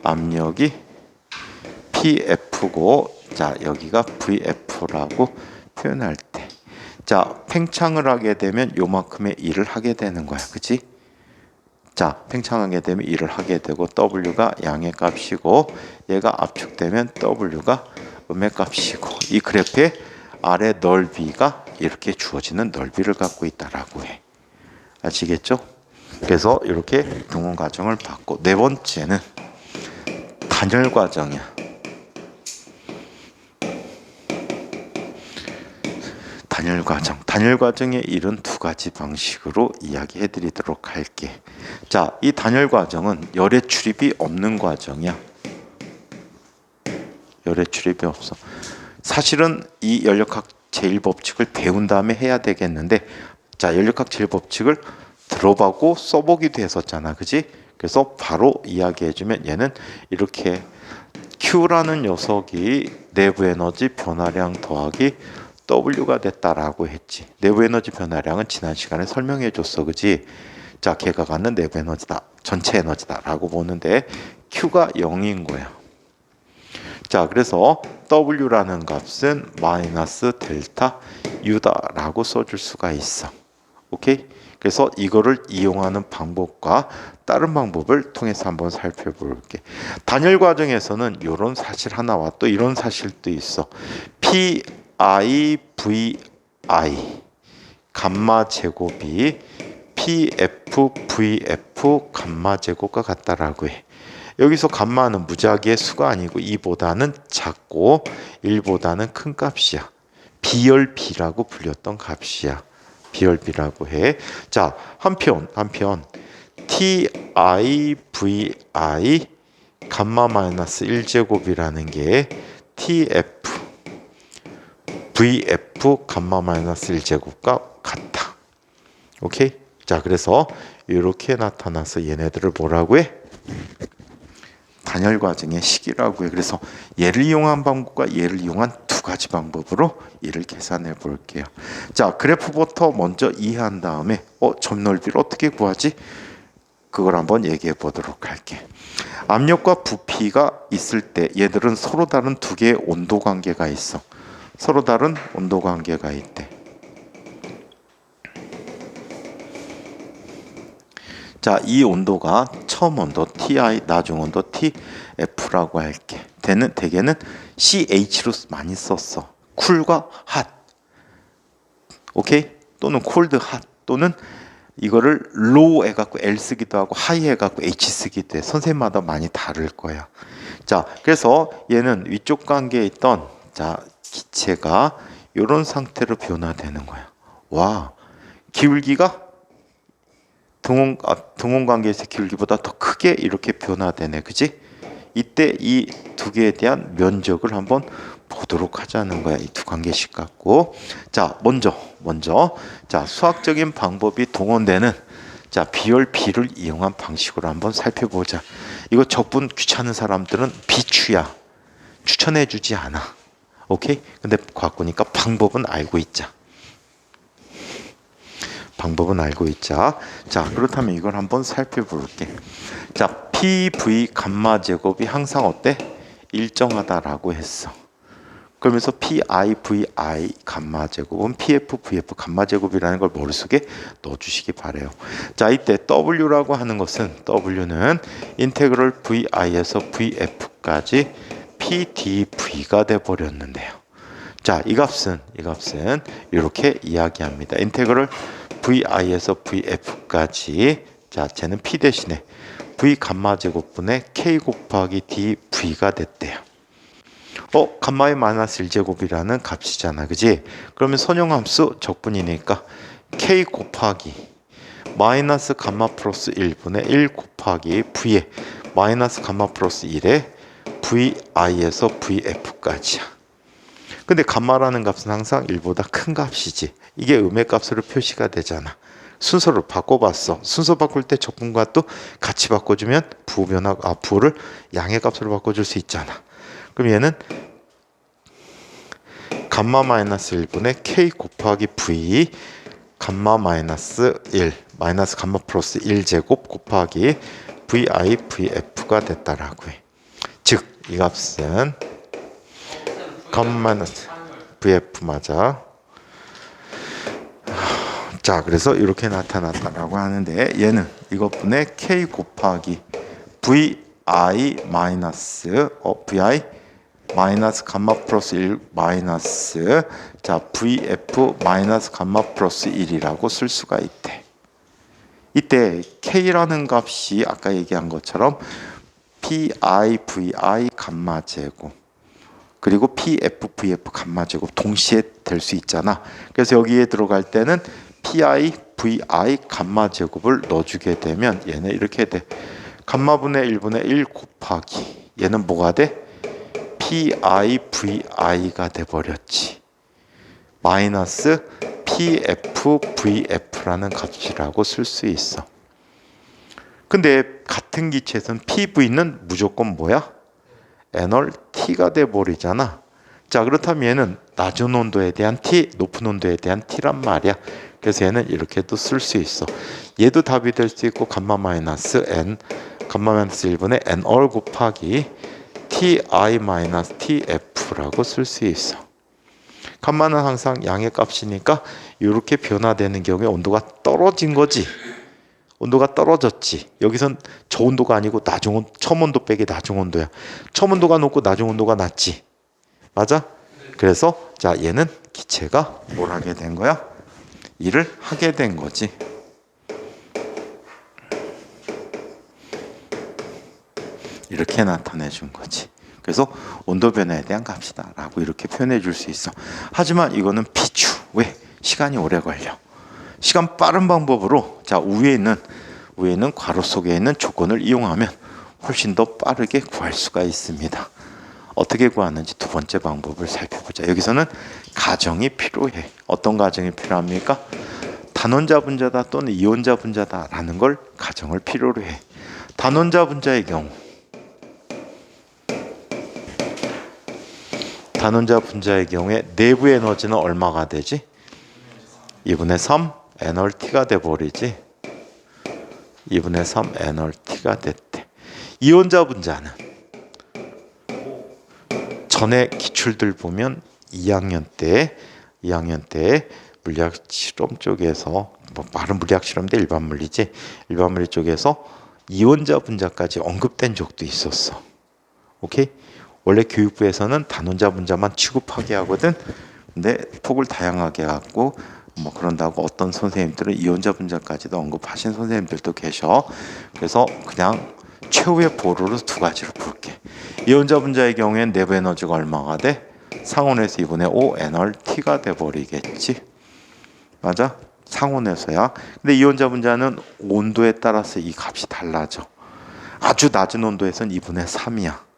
압력이 PF고 자, 여기가 VF라고 표현할 때 자, 팽창을 하게 되면 요만큼의 일을 하게 되는 거야. 그치? 자, 팽창하게 되면 일을 하게 되고 W가 양의 값이고 얘가 압축되면 W가 음의 값이고 이 그래프의 아래 넓이가 이렇게 주어지는 넓이를 갖고 있다라고 해. 아시겠죠? 그래서 이렇게 등원 과정을 받고, 네 번째는 단열 과정이야. 단열 과정. 단열 과정의 일은 두 가지 방식으로 이야기해 드리도록 할게. 자, 이 단열 과정은 열의 출입이 없는 과정이야. 열의 출입이 없어. 사실은 이 연력학 제1법칙을 배운 다음에 해야 되겠는데, 자, 연력학 제1법칙을 들어보고 써보기도 했었잖아. 그지? 그래서 바로 이야기해주면 얘는 이렇게 Q라는 녀석이 내부 에너지 변화량 더하기 W가 됐다라고 했지. 내부 에너지 변화량은 지난 시간에 설명해 줬어. 그지? 자, 걔가 갖는 내부 에너지다. 전체 에너지다라고 보는데 Q가 0인 거야. 자, 그래서 W라는 값은 마이너스 델타 U다라고 써줄 수가 있어. 오케이? 그래서 이거를 이용하는 방법과 다른 방법을 통해서 한번 살펴볼게. 단열 과정에서는 이런 사실 하나와 또 이런 사실도 있어. PI, VI 감마 제곱이 PF, VF 감마 제곱과 같다라고 해. 여기서 감마는 무작위의 수가 아니고 2보다는 작고 1보다는 큰 값이야. 비열비라고 불렸던 값이야. 비열비라고 해. 자, 한편 TI, VI 감마 마이너스 1제곱이라는 게 TF, VF 감마 마이너스 1제곱과 같아. 오케이? 자, 그래서 이렇게 나타나서 얘네들을 뭐라고 해? 단열 과정의 식이라고 해. 그래서 얘를 이용한 방법과 얘를 이용한 두 가지 방법으로 얘를 계산해 볼게요. 자, 그래프부터 먼저 이해한 다음에 점 넓이를 어떻게 구하지? 그걸 한번 얘기해 보도록 할게. 압력과 부피가 있을 때 얘들은 서로 다른 두 개의 온도 관계가 있어. 서로 다른 온도 관계가 있대. 자, 이 온도가 처음 온도 TI, 나중 온도 TF라고 할게. 대개는 CH로 많이 썼어. 쿨과 핫. 오케이? 또는 콜드 핫. 또는 이거를 로우 해갖고 L 쓰기도 하고 하이 해갖고 H 쓰기도 해. 선생님마다 많이 다를 거야. 자, 그래서 얘는 위쪽 관계에 있던 기체가 이런 상태로 변화되는 거야. 와, 기울기가 등원 관계에서 기울기보다 더 크게 이렇게 변화되네. 그지? 이때 이 두 개에 대한 면적을 한번 보도록 하자는 거야. 이 두 관계식 갖고. 자, 먼저 자, 수학적인 방법이 동원되는 비열비를 이용한 방식으로 한번 살펴보자. 이거 적분 귀찮은 사람들은 비추야. 추천해 주지 않아. 오케이? 근데 과거니까 방법은 알고 있자. 자, 그렇다면 이걸 한번 살펴볼게. 자, PV 감마 제곱이 항상 어때? 일정하다라고 했어. 그러면서 PI, VI 감마 제곱은 PF, VF 감마 제곱이라는 걸 머릿속에 넣어주시기 바래요. 자, 이때 W라고 하는 것은 W는 인테그럴 VI에서 VF까지 PdV가 돼버렸는데요. 자, 이 값은 이렇게 이야기합니다. 인테그럴 VI에서 VF까지. 자, 쟤는 P 대신에 V 감마 제곱분의 K 곱하기 dV가 됐대요. 감마의 마이너스 1제곱이라는 값이잖아. 그지? 그러면 선형함수 적분이니까 K 곱하기 마이너스 감마 플러스 1분의 1 곱하기 V의 마이너스 감마 플러스 1의 VI에서 VF까지야. 근데 감마라는 값은 항상 1보다 큰 값이지. 이게 음의 값으로 표시가 되잖아. 순서를 바꿔봤어. 순서 바꿀 때 적분과 또 같이 바꿔주면 부를 양의 값으로 바꿔줄 수 있잖아. 그럼 얘는 감마 마이너스 1분의 K 곱하기 V 감마 마이너스 1 마이너스 감마 플러스 1제곱 곱하기 VI VF가 됐다라고 해. 즉, 이 값은 감마 마이너스 VF 맞아. 자, 그래서 이렇게 나타났다라고 하는데 얘는 이것분의 K 곱하기 VI 마이너스 VI 마이너스 감마 플러스 1 마이너스 자 VF 마이너스 감마 플러스 1이라고 쓸 수가 있대. 이때 K라는 값이 아까 얘기한 것처럼 PI, VI 감마 제곱 그리고 PF, VF 감마 제곱 동시에 될 수 있잖아. 그래서 여기에 들어갈 때는 PI, VI 감마 제곱을 넣어주게 되면 얘는 이렇게 돼. 감마분의 1분의 1 곱하기 얘는 뭐가 돼? PI, VI가 돼버렸지. 마이너스 PF, VF라는 값이라고 쓸 수 있어. 근데 같은 기체에서는 PV는 무조건 뭐야? N월 T가 돼버리잖아. 자 그렇다면 얘는 낮은 온도에 대한 T, 높은 온도에 대한 T란 말이야. 그래서 얘는 이렇게도 쓸 수 있어. 얘도 답이 될 수 있고 감마 마이너스 N, 감마 마이너스 1분의 N월 곱하기 TI 마이너스 TF라고 쓸 수 있어. 감마는 항상 양의 값이니까 이렇게 변화되는 경우에 온도가 떨어진 거지. 온도가 떨어졌지. 여기선 저온도가 아니고 첨온도 빼기 낮은온도야. 첨온도가 높고 낮은온도가 낮지. 맞아? 그래서 자 얘는 기체가 뭘 하게 된 거야? 일을 하게 된 거지. 이렇게 나타내 준 거지. 그래서 온도 변화에 대한 값이다 라고 이렇게 표현해 줄 수 있어. 하지만 이거는 비추. 왜? 시간이 오래 걸려. 시간 빠른 방법으로 자 위에 있는 괄호 속에 있는 조건을 이용하면 훨씬 더 빠르게 구할 수가 있습니다. 어떻게 구하는지 두 번째 방법을 살펴보자. 여기서는 가정이 필요해. 어떤 가정이 필요합니까? 단원자 분자다 또는 이원자 분자다라는 걸 가정을 필요로 해. 단원자 분자의 경우 단원자 분자의 경우에 내부 에너지는 얼마가 되지? 2분의 3 N월T가 돼버리지. 2분의 3 N월T가 됐대. 이원자 분자는 전에 기출들 보면 2학년 때 물리학 실험 쪽에서 말은 물리학 실험인데 일반 물리지. 일반 물리 쪽에서 이원자 분자까지 언급된 적도 있었어. 오케이? 원래 교육부에서는 단원자 분자만 취급하게 하거든. 근데 폭을 다양하게 갖고 그런다고 어떤 선생님들은 이원자 분자까지도 언급하신 선생님들도 계셔. 그래서 그냥 최후의 보루로 두 가지로 볼게. 이원자 분자의 경우에는 내부 에너지가 얼마가 돼? 상온에서 2분의 5 N월T가 돼버리겠지. 맞아? 상온에서야. 근데 이원자 분자는 온도에 따라서 이 값이 달라져. 아주 낮은 온도에서는 2분의 3이야.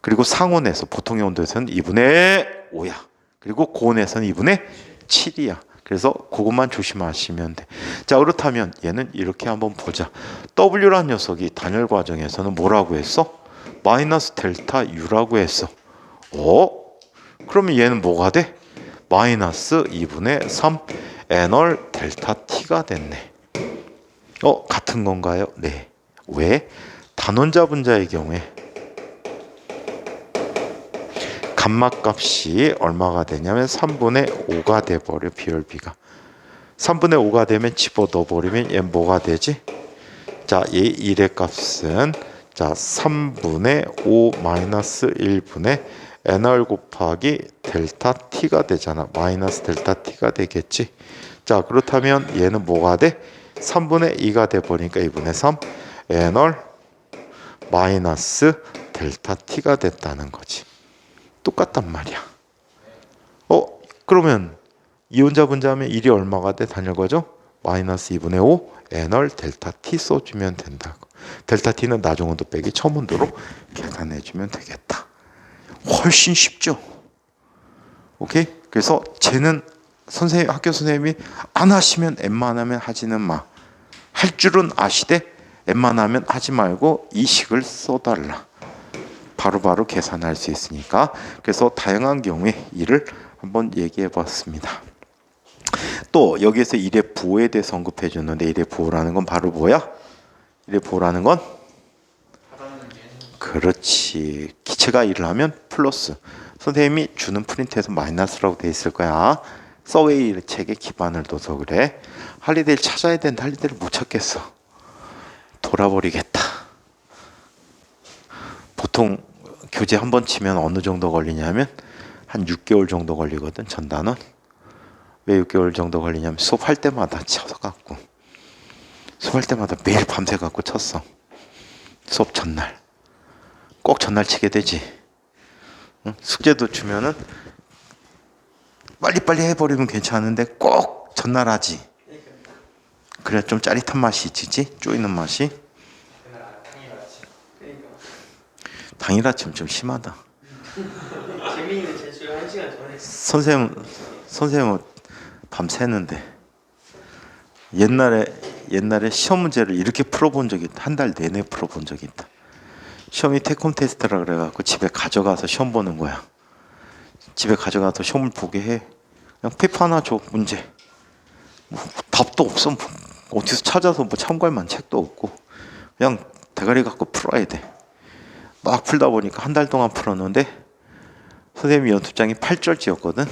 그리고 상온에서 보통의 온도에서는 2분의 5야. 그리고 고온에서는 2분의 7이야. 그래서 그것만 조심하시면 돼. 자 그렇다면 얘는 이렇게 한번 보자. W라는 녀석이 단열 과정에서는 뭐라고 했어? 마이너스 델타 U라고 했어. 그러면 얘는 뭐가 돼? 마이너스 2분의 3 N월 델타 T가 됐네. 같은 건가요? 네. 왜? 단원자 분자의 경우에 감마 값이 얼마가 되냐면 3분의 5가 돼버려. 비열비가 3분의 5가 되면 집어넣어 버리면 얘 뭐가 되지? 자, 얘 1의 값은 자 3분의 5 마이너스 1분의 NR 곱하기 델타 T가 되잖아. 마이너스 델타 T가 되겠지. 자 그렇다면 얘는 뭐가 돼? 3분의 2가 돼버리니까 2분의 3 NR 마이너스 델타 T가 됐다는 거지. 똑같단 말이야. 그러면 이원자 분자하면 1이 얼마가 돼? 단열 과정? 마이너스 2분의 5 N월 델타 T 써주면 된다고. 델타 T는 나중 온도 빼기 첨 온도로 계산해주면 되겠다. 훨씬 쉽죠? 오케이? 그래서 쟤는 학교 선생님이 안 하시면 웬만하면 하지는 마. 할 줄은 아시되 웬만하면 하지 말고 이 식을 써달라. 바로바로 계산할 수 있으니까. 그래서 다양한 경우에 이를 한번 얘기해 봤습니다. 또 여기에서 일의 부호에 대해서 언급해 줬는데 일의 부호라는 건 바로 뭐야? 일의 부호라는 건 그렇지. 기체가 일을 하면 플러스. 선생님이 주는 프린트에서 마이너스라고 돼 있을 거야. 서웨이 책에 기반을 둬서 그래. 할리데이를 찾아야 되는데 할리데이를 못 찾겠어. 돌아버리겠다. 보통 교재 한 번 치면 어느 정도 걸리냐면 한 6개월 정도 걸리거든. 전단원. 왜 6개월 정도 걸리냐면 수업할 때마다 쳐갖고 수업할 때마다 매일 밤새 갖고 쳤어. 수업 전날 꼭 전날 치게 되지. 응? 숙제도 주면은 빨리빨리 해버리면 괜찮은데 꼭 전날 하지. 그래야 좀 짜릿한 맛이 있지. 쪼이는 맛이. 그날 당일 아침. 그러니까 당일 아침 좀 심하다. 재미있는 제출 1시간 전에. 선생님은 밤새는데 옛날에 시험 문제를 이렇게 풀어본 적이 있다. 한 달 내내 풀어본 적이 있다. 시험이 테크홈 테스트라 그래갖고 집에 가져가서 시험 보는 거야. 집에 가져가서 시험을 보게 해. 그냥 페이퍼 하나 줘. 문제. 뭐, 답도 없어. 뭐, 어디서 찾아서 뭐 참고할 만한 책도 없고 그냥 대가리 갖고 풀어야 돼. 막 풀다 보니까 한 달 동안 풀었는데 선생님이 연습장이 8절지였거든.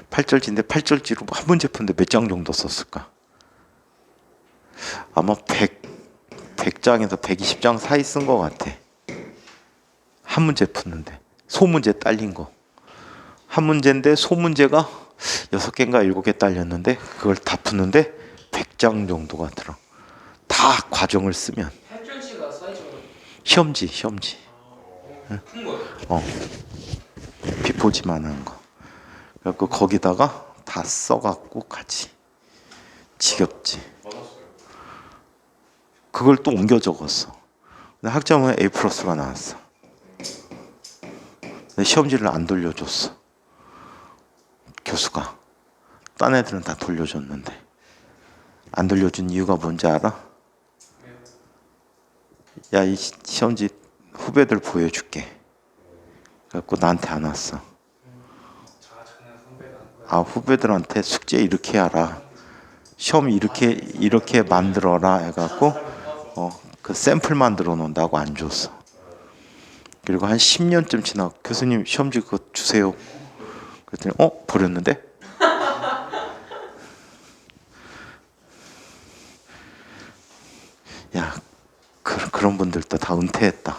8절지인데 8절지로 한 문제 푸는데 몇 장 정도 썼을까? 아마 100장에서 120장 사이 쓴 것 같아. 한 문제 푸는데 소문제 딸린 거. 한 문제인데 소문제가 6개인가 7개 딸렸는데 그걸 다 푸는데 100장 정도가 들어. 다 과정을 쓰면. 8절치가 사이즈가 시험지. 큰 거예요. 비포지만한 거. 그래갖고 거기다가 다 써갖고 같이. 지겹지. 그걸 또 옮겨 적었어. 근데 학점은 A 플러스가 나왔어. 근데 시험지를 안 돌려줬어. 교수가. 딴 애들은 다 돌려줬는데 안 돌려준 이유가 뭔지 알아? 야, 이 시험지 후배들 보여줄게. 그래갖고 나한테 안 왔어. 아, 후배들한테 숙제 이렇게 하라. 시험 이렇게 만들어라 해갖고 그 샘플 만들어 놓는다고 안 줬어. 그리고 한 10년쯤 지나 교수님 시험지 그거 주세요. 그랬더니 버렸는데? 야, 그런 분들도 다 은퇴했다.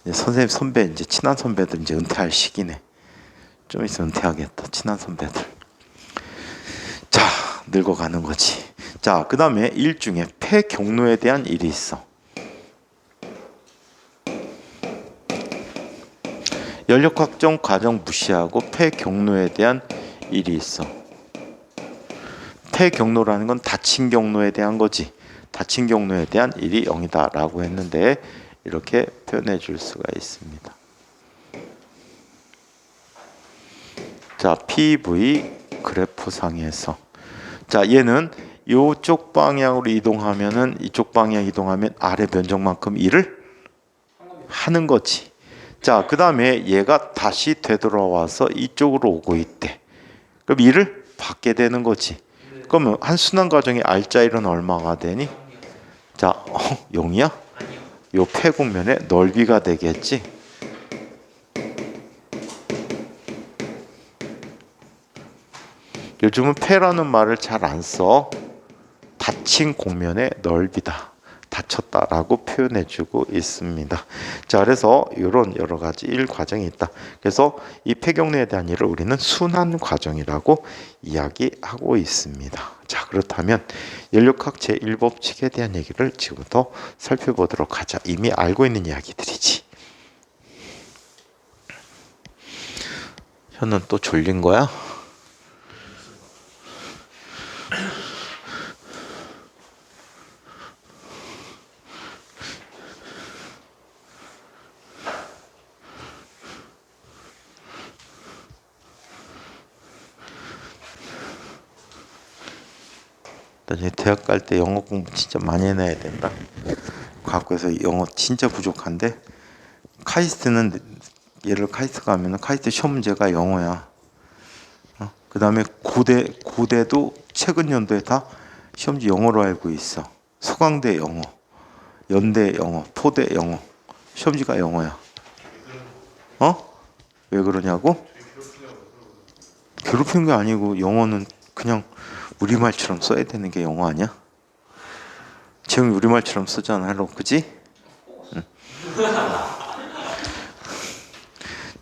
이제 선생님 선배 이제 친한 선배들 이제 은퇴할 시기네. 좀 있으면 은퇴하겠다. 친한 선배들. 자, 늙어가는 거지. 자, 그 다음에 일 중에 폐경로에 대한 일이 있어. 연력 확정 과정 무시하고 폐경로에 대한 일이 있어. 폐경로라는 건 다친 경로에 대한 거지. 다친 경로에 대한 일이 0이다라고 했는데 이렇게 표현해 줄 수가 있습니다. 자, PV 그래프상에서 자, 얘는 이쪽 방향으로 이동하면은 이쪽 방향 이동하면 아래 면적만큼 일을 하는 거지. 자, 그 다음에 얘가 다시 되돌아와서 이쪽으로 오고 있대. 그럼 일을 받게 되는 거지. 그러면 한 순환 과정의 R자일은 얼마가 되니? 자, 0이야? 요 폐곡면의 넓이가 되겠지. 요즘은 폐라는 말을 잘 안 써. 닫힌 곡면의 넓이다. 닫혔다라고 표현해주고 있습니다. 자, 그래서 이런 여러 가지 일 과정이 있다. 그래서 이 폐경로에 대한 일을 우리는 순환 과정이라고 이야기하고 있습니다. 자, 그렇다면 연력학 제1법칙에 대한 얘기를 지금부터 살펴보도록 하자. 이미 알고 있는 이야기들이지. 현은 또 졸린 거야? 나중에 대학 갈 때 영어 공부 진짜 많이 해놔야 된다. 과학에서 영어 진짜 부족한데 카이스트는 예를 카이스트 가면은 카이스트 시험 문제가 영어야. 그 다음에 고대도 최근 연도에 다 시험지 영어로 알고 있어. 서강대 영어, 연대 영어, 포대 영어, 시험지가 영어야. 왜 그러냐고? 괴롭히는 게 아니고 영어는 그냥 우리말처럼 써야 되는 게 영어 아니야? 재영이 우리말처럼 쓰잖아, 할로, 그지? 응.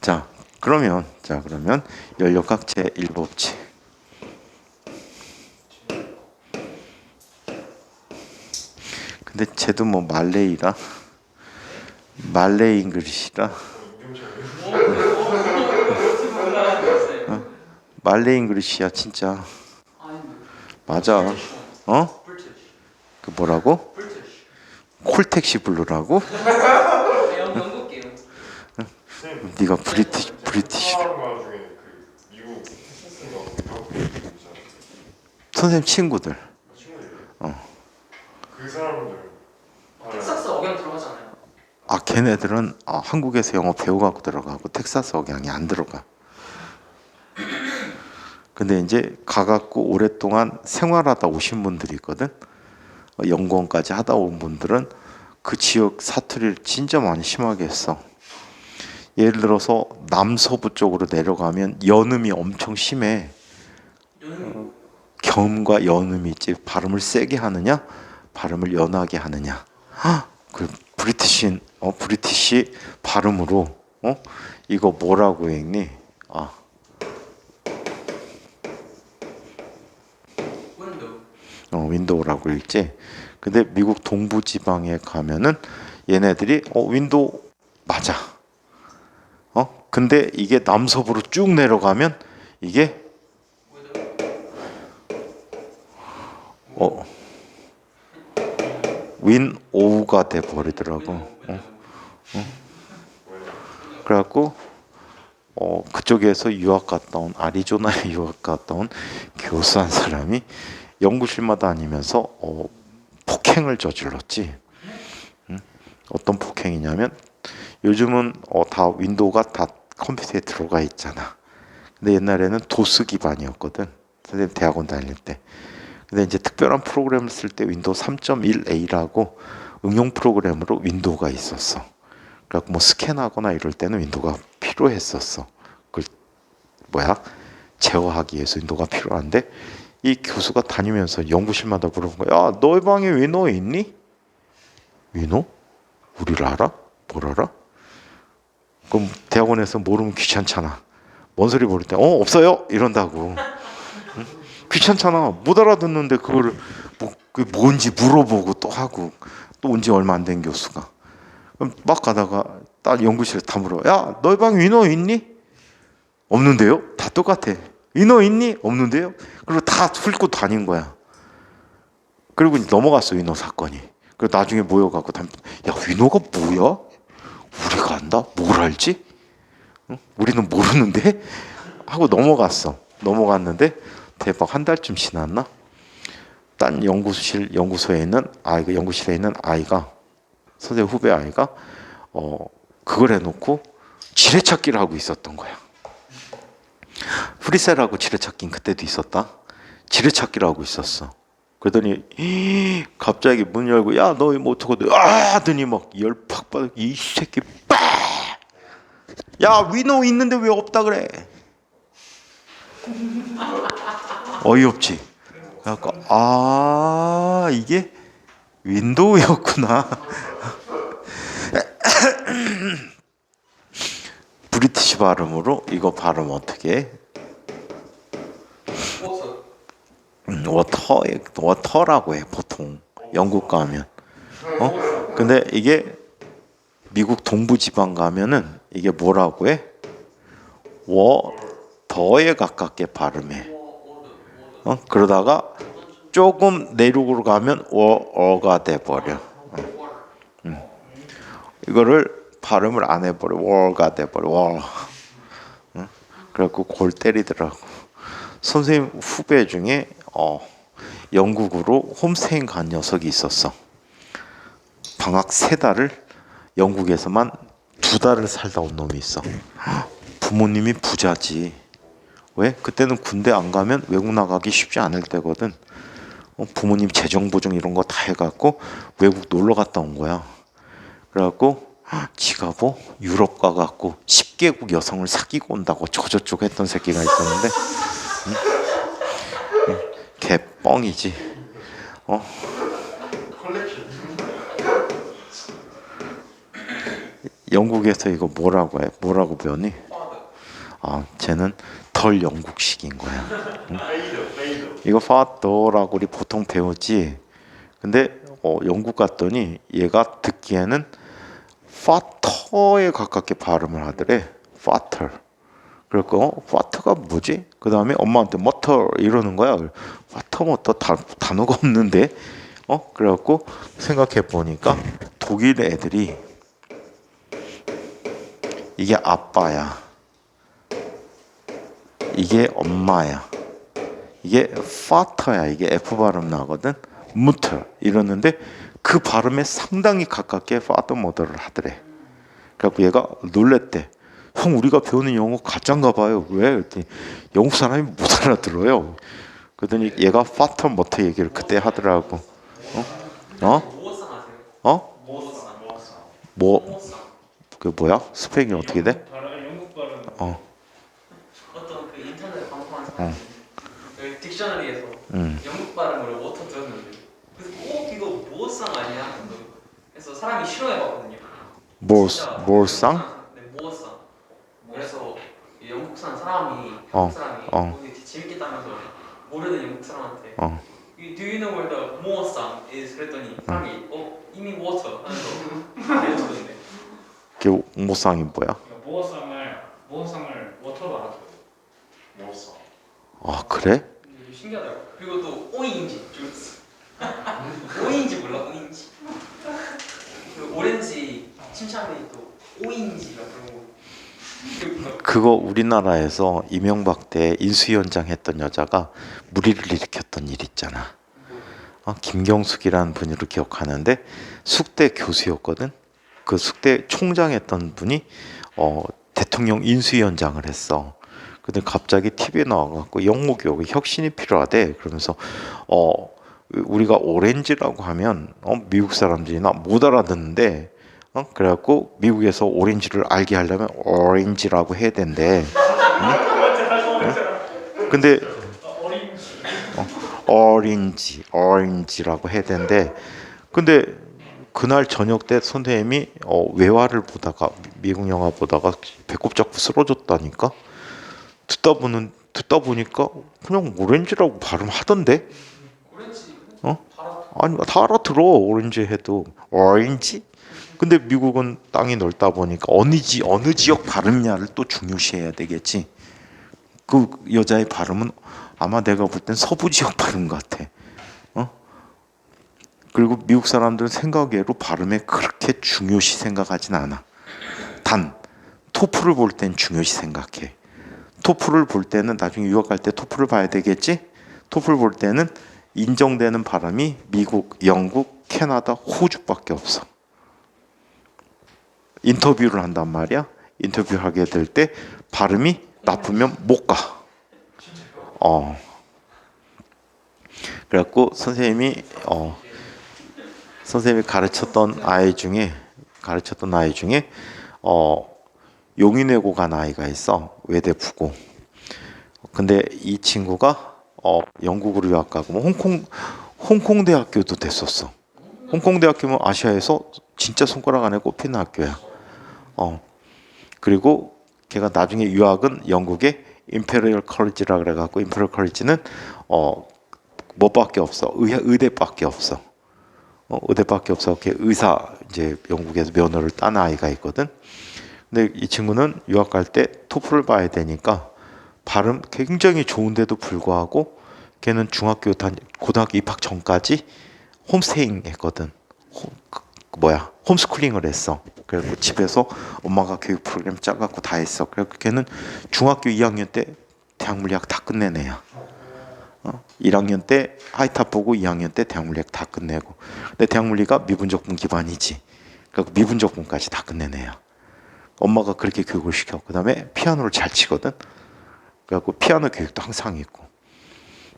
자 그러면 연료각 제1법칙. 근데 쟤도 뭐 말레이 잉글리시라 말레이 잉글리시야 진짜. 맞아. 어? 그 뭐라고? 콜택시 블루라고? 영국이에요. 네가 브리티시. 선생님 친구들. 그 사람들 텍사스 억양 들어가잖아요. 걔네들은 한국에서 영어 배워갖고 들어가고 텍사스 억양이 안 들어가. 근데 이제 가갖고 오랫동안 생활하다 오신 분들이 있거든. 연구원까지 하다 온 분들은 그 지역 사투리를 진짜 많이 심하게 했어. 예를 들어서 남서부 쪽으로 내려가면 연음이 엄청 심해. 겸과 연음이 있지. 발음을 세게 하느냐 발음을 연하게 하느냐. 그 브리티시 발음으로 이거 뭐라고 읽니? 윈도우라고 읽지. 근데 미국 동부 지방에 가면은 얘네들이 윈도우 맞아. 근데 이게 남서부로 쭉 내려가면 이게 윈오우가 돼 버리더라고. 그래갖고 그쪽에서 유학 갔다 온 아리조나에 유학 갔다 온 교수 한 사람이 연구실마다 다니면서 폭행을 저질렀지. 어떤 폭행이냐면 요즘은 다 윈도우가 다 컴퓨터에 들어가 있잖아. 근데 옛날에는 도스 기반이었거든. 선생님 대학원 다닐 때. 근데 이제 특별한 프로그램을 쓸 때 윈도우 3.1A라고 응용 프로그램으로 윈도우가 있었어. 그래갖고 뭐 스캔하거나 이럴 때는 윈도우가 필요했었어. 그걸 제어하기 위해서 윈도우가 필요한데 이 교수가 다니면서 연구실마다 물어본 거야. 야, 너희 방에 윈도우 있니? 윈도우? 우리를 알아? 뭘 알아? 그럼 대학원에서 모르면 귀찮잖아. 뭔 소리 모를 때 없어요 이런다고. 응? 귀찮잖아. 못 알아듣는데 그거를 그게 뭔지 물어보고 또 하고 또 온 지 얼마 안 된 교수가. 그럼 막 가다가 딱 연구실에 다 물어. 야, 너희 방에 윈도우 있니? 없는데요? 다 똑같아. 윈도우 있니? 없는데요? 그리고 다 훑고 다닌 거야. 그리고 넘어갔어 윈도우 사건이. 그리고 나중에 모여갖고 야, 윈도우가 뭐야? 우리가 안다? 뭘 알지? 응? 우리는 모르는데? 하고 넘어갔는데 대박 한 달쯤 지났나? 딴 연구소에 있는 연구실에 있는 아이가 선생님 후배 아이가 그걸 해놓고 지뢰찾기를 하고 있었던 거야. 프리셀하고 지뢰찾기는 그때도 있었다. 지뢰찾기를 하고 있었어. 그러더니 갑자기 문 열고 야, 너 뭐 어떡하든 하더니 막 열 팍 받아. 이 새끼 빠! 야, 윈도우 있는데 왜 없다 그래? 어이없지. 그래갖고 이게 윈도우였구나. 브리티시 발음으로 이거 발음 어떻게 해? 워터라고 해 보통 영국 가면. 근데 이게 미국 동부 지방 가면은 이게 뭐라고 해? 더에 가깝게 발음해. 그러다가 조금 내륙으로 가면 어가 돼 버려. 이거를 발음을 안 해버려. 워가 돼 버려. 워. 그래갖고 골 때리더라고. 선생님 후배 중에 영국으로 홈스테이 간 녀석이 있었어. 방학 3달을 영국에서만 2달을 살다 온 놈이 있어. 부모님이 부자지. 왜? 그때는 군대 안 가면 외국 나가기 쉽지 않을 때거든. 부모님 재정 보증 이런 거 다 해갖고 외국 놀러 갔다 온 거야. 그래갖고 지가 유럽 가갖고 10개국 여성을 사귀고 온다고 저저쪽 했던 새끼가 있었는데 개뻥이지. 영국에서 이거 뭐라고 해? 뭐라고 배웠니? 쟤는 덜 영국식인 거야. 페이도. 이거 father라고 우리 보통 배우지. 근데 영국 갔더니 얘가 듣기에는 father에 가깝게 발음을 하더래. father. 그래서 father가 뭐지? 그 다음에 엄마한테 mother 이러는 거야. father 단어가 없는데. 그래갖고 생각해 보니까 독일 애들이 이게 아빠야. 이게 엄마야. 이게 father야. 이게 F 발음 나거든. mutter 이러는데 그 발음에 상당히 가깝게 father, mother를 하더래. 그래갖고 얘가 놀랬대. 형 우리가 배우는 영어 가짜인가 봐요. 왜? 그랬더니 영국 사람이 못 알아들어요. 그러더니 얘가 father, mother 얘기를 그때 하더라고. 모어상 아세요? 모어상. 그 뭐야? 스펙이 어떻게 돼? 영국 발음. 어떤 그 인터넷 방송하는 사람이 그 딕셔너리에서 영국 발음으로 워터 들었는데 그래서 꼭 이거 모어상 아니야? 그래서 사람이 실험해봤거든요. 진짜 모어상? 네, 모어상. 그래서 이 영국 사는 사람이 사람이 되게 재밌겠다면서 모르는 영국 사람한테 Do you know where the 모어상 is? 그랬더니 사람이 이미 워터 하면서 알려주던데. 그 모상이 뭐야? 모어상을 워터로 알아줘요. 모어상. 그래? 신기하더라고. 그리고 또 오인지 오인지 몰라? 오인지. 그 오렌지 침착맨이 또 오인지가 그런 거. 그거 우리나라에서 이명박 때 인수위원장 했던 여자가 물의를 일으켰던 일 있잖아. 김경숙이라는 분으로 기억하는데 숙대 교수였거든. 그 숙대 총장했던 분이 대통령 인수위원장을 했어. 근데 갑자기 TV에 나와갖고 영목이 혁신이 필요하대. 그러면서 우리가 오렌지라고 하면 미국 사람들이나 못 알아듣는데 그래갖고 미국에서 오렌지를 알게 하려면 오렌지라고 해야 된대. 근데 오렌지라고 해야 된대. 근데 그날 저녁 때 선생님이 외화를 보다가 미국 영화 보다가 배꼽 잡고 쓰러졌다니까. 듣다 보니까 그냥 오렌지라고 발음하던데. 오렌지. 아니 다 알아들어. 오렌지 해도 오렌지. 근데 미국은 땅이 넓다 보니까 어느 지역 발음냐를 또 중요시해야 되겠지. 그 여자의 발음은 아마 내가 볼 땐 서부 지역 발음 같아. 그리고 미국 사람들은 생각외로 발음에 그렇게 중요시 생각하진 않아. 단 토플을 볼 땐 중요시 생각해. 토플을 볼 때는 나중에 유학 갈 때 토플을 봐야 되겠지? 토플 볼 때는 인정되는 발음이 미국, 영국, 캐나다, 호주밖에 없어. 인터뷰를 한단 말이야. 인터뷰하게 될 때 발음이 나쁘면 못 가. 그래갖고 선생님이 가르쳤던 아이 중에 용인외고 간 아이가 있어. 외대부고. 근데 이 친구가 영국으로 유학 가고 홍콩 대학교도 됐었어. 홍콩 대학교면 아시아에서 진짜 손가락 안에 꼽히는 학교야. 그리고 걔가 나중에 유학은 영국의 임페리얼 컬리지라 그래갖고 임페리얼 컬리지는 뭐밖에 없어. 의대밖에 없어. 의대밖에 없어. 걔 의사 이제 영국에서 면허를 딴 아이가 있거든. 근데 이 친구는 유학 갈 때 토플을 봐야 되니까 발음 굉장히 좋은데도 불구하고 걔는 고등학교 입학 전까지 홈스테잉 했거든. 홈스쿨링을 했어. 그리고 집에서 엄마가 교육 프로그램 짜갖고 다 했어. 그래서 걔는 중학교 2학년 때 대학 물리학 다 끝낸 애야. 1학년 때 하이탑 보고 2학년 때 대학 물리학 다 끝내고. 근데 대학 물리가 미분적분 기반이지. 그러니까 미분적분까지 다 끝낸 애야. 엄마가 그렇게 교육을 시켜. 그 다음에 피아노를 잘 치거든. 그래갖고 피아노 교육도 항상 있고.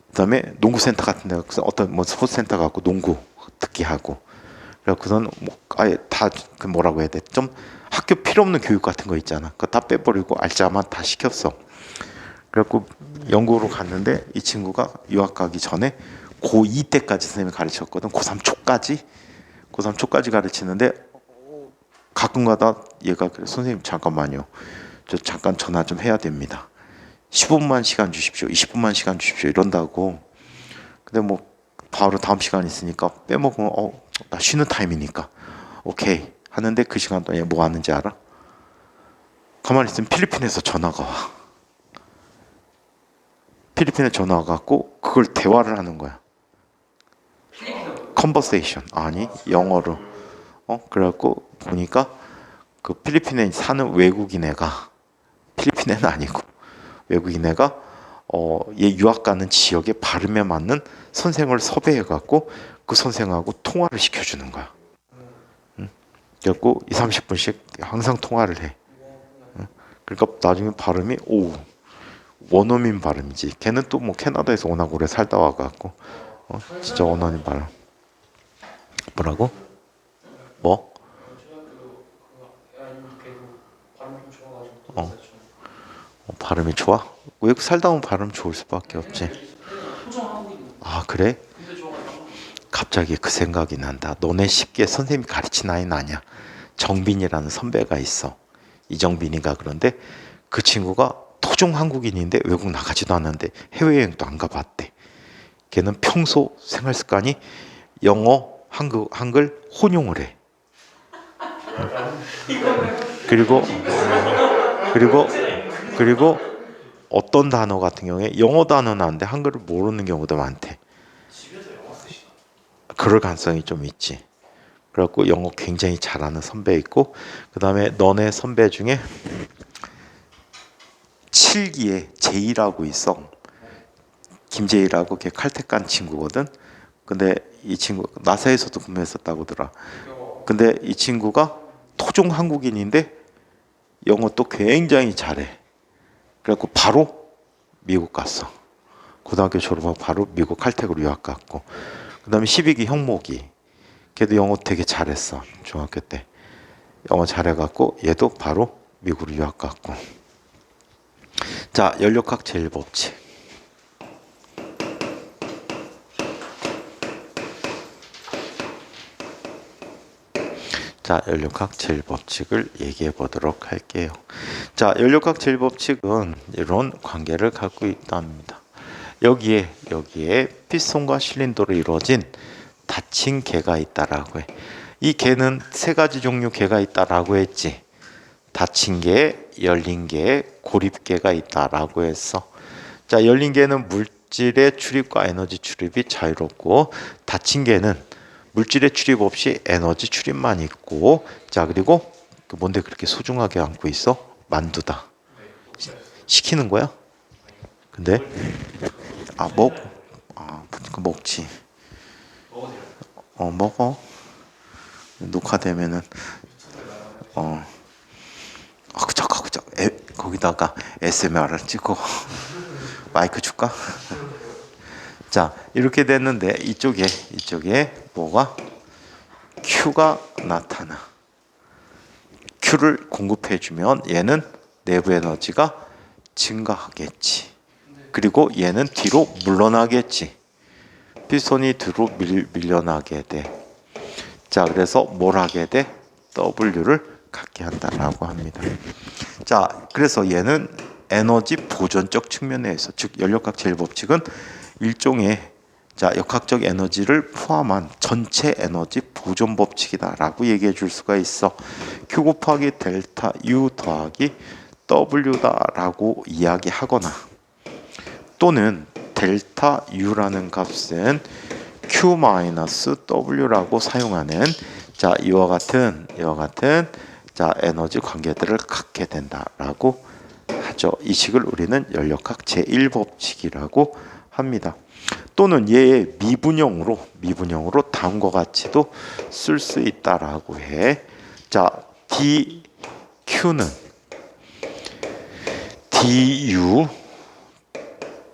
그 다음에 농구센터 같은 데 어떤 스포츠센터 가고 농구 듣기 하고. 그래갖고선 아예 다 그 뭐라고 해야 돼? 좀 학교 필요 없는 교육 같은 거 있잖아. 그거 다 빼버리고 알짜만 다 시켰어. 그래갖고 영국으로 갔는데 이 친구가 유학 가기 전에 고2 때까지 선생님이 가르쳤거든. 고3 초까지 가르치는데 가끔가다 얘가 그래, 선생님 잠깐만요. 저 잠깐 전화 좀 해야 됩니다. 15분만 시간 주십시오. 20분만 시간 주십시오. 이런다고. 근데 뭐 바로 다음 시간 있으니까 빼먹으면 나 쉬는 타임이니까 오케이 하는데 그 시간 동안에 뭐 하는지 알아? 가만히 있으면 필리핀에서 전화가 와. 필리핀에 전화 와갖고 그걸 대화를 하는 거야. 컨버세이션 아니 영어로. 그래갖고 보니까 그 필리핀에 사는 외국인 애가 필리핀 애는 아니고 외국인 애가 얘 유학 가는 지역의 발음에 맞는 선생을 섭외해갖고 그 선생하고 통화를 시켜주는 거야. 응? 그래갖고 20-30분씩 항상 통화를 해. 응? 그러니까 나중에 발음이 원어민 발음이지. 걔는 또 뭐 캐나다에서 워낙 오래 살다 와갖고 진짜 원어민 발음. 뭐라고? 뭐? 발음이 좋아? 외국 살다 보면 발음 좋을 수밖에 없지. 아 그래? 갑자기 그 생각이 난다. 너네 쉽게 선생님이 가르친 아이는 아니야. 정빈이라는 선배가 있어. 이정빈이가. 그런데 그 친구가 토종 한국인인데 외국 나가지도 않았는데 해외여행도 안 가봤대. 걔는 평소 생활 습관이 영어, 한글 혼용을 해. 그리고 어떤 단어 같은 경우에 영어 단어는 아는데 한글을 모르는 경우도 많대. 그럴 가능성이 좀 있지. 그래갖고 영어 굉장히 잘하는 선배 있고, 그 다음에 너네 선배 중에 7기에 제이라고 있어. 김제이라고 걔 칼텍 간 친구거든. 근데 이 친구 나사에서도 근무했었다고 하더라. 근데 이 친구가 토종 한국인인데 영어 또 굉장히 잘해. 그래갖고 바로 미국 갔어. 고등학교 졸업하고 바로 미국 칼텍으로 유학 갔고, 그 다음에 12기 형목이 걔도 영어 되게 잘했어. 중학교 때 영어 잘해갖고 얘도 바로 미국으로 유학 갔고. 자, 연력학 제1법칙. 자, 연력학 제1법칙을 얘기해 보도록 할게요. 자, 연력학 제1법칙은 이런 관계를 갖고 있답니다. 여기에 피스톤과 실린더로 이루어진 닫힌 개가 있다라고 해. 이 개는 세 가지 종류 개가 있다라고 했지. 닫힌 개, 열린 개, 고립개가 있다라고 했어. 자, 열린 개는 물질의 출입과 에너지 출입이 자유롭고, 닫힌 개는 물질의 출입 없이 에너지 출입만 있고, 자, 그리고 뭔데 그렇게 소중하게 안고 있어? 만두다. 시키는 거야? 근데 먹지. 먹어. 녹화되면은 그저 거기다가 SMR을 찍고 마이크 줄까? 자, 이렇게 됐는데 이쪽에 뭐가 Q가 나타나. Q를 공급해주면 얘는 내부 에너지가 증가하겠지. 그리고 얘는 뒤로 물러나겠지. 피스톤이 뒤로 밀려나게 돼. 자, 그래서 뭘 하게 돼? W를 갖게 한다라고 합니다. 자, 그래서 얘는 에너지 보존적 측면에서, 즉 연력학 제1법칙은 일종의 역학적 에너지를 포함한 전체 에너지 보존 법칙이다라고 얘기해 줄 수가 있어. Q 곱하기 델타 U 더하기 W다라고 이야기하거나, 또는 델타 U라는 값은 Q-W라고 사용하는 이와 같은 에너지 관계들을 갖게 된다라고 하죠. 이 식을 우리는 연력학 제1법칙이라고 합니다. 또는 얘의 미분형으로 다음과 같이도 쓸 수 있다라고 해. 자, DQ는 DU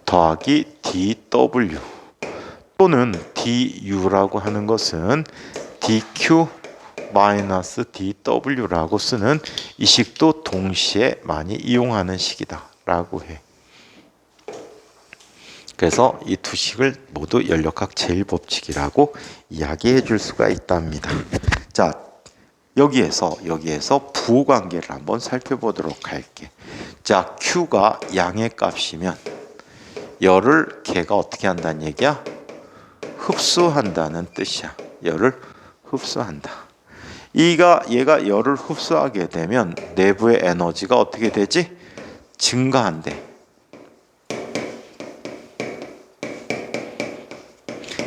더하기 DW, 또는 DU라고 하는 것은 DQ 마이너스 DW라고 쓰는 이 식도 동시에 많이 이용하는 식이다라고 해. 그래서 이 두 식을 모두 연력학 제1법칙이라고 이야기해 줄 수가 있답니다. 자, 여기에서 부호관계를 한번 살펴보도록 할게. 자, Q가 양의 값이면 열을 걔가 어떻게 한다는 얘기야? 흡수한다는 뜻이야. 열을 흡수한다. 얘가 열을 흡수하게 되면 내부의 에너지가 어떻게 되지? 증가한대.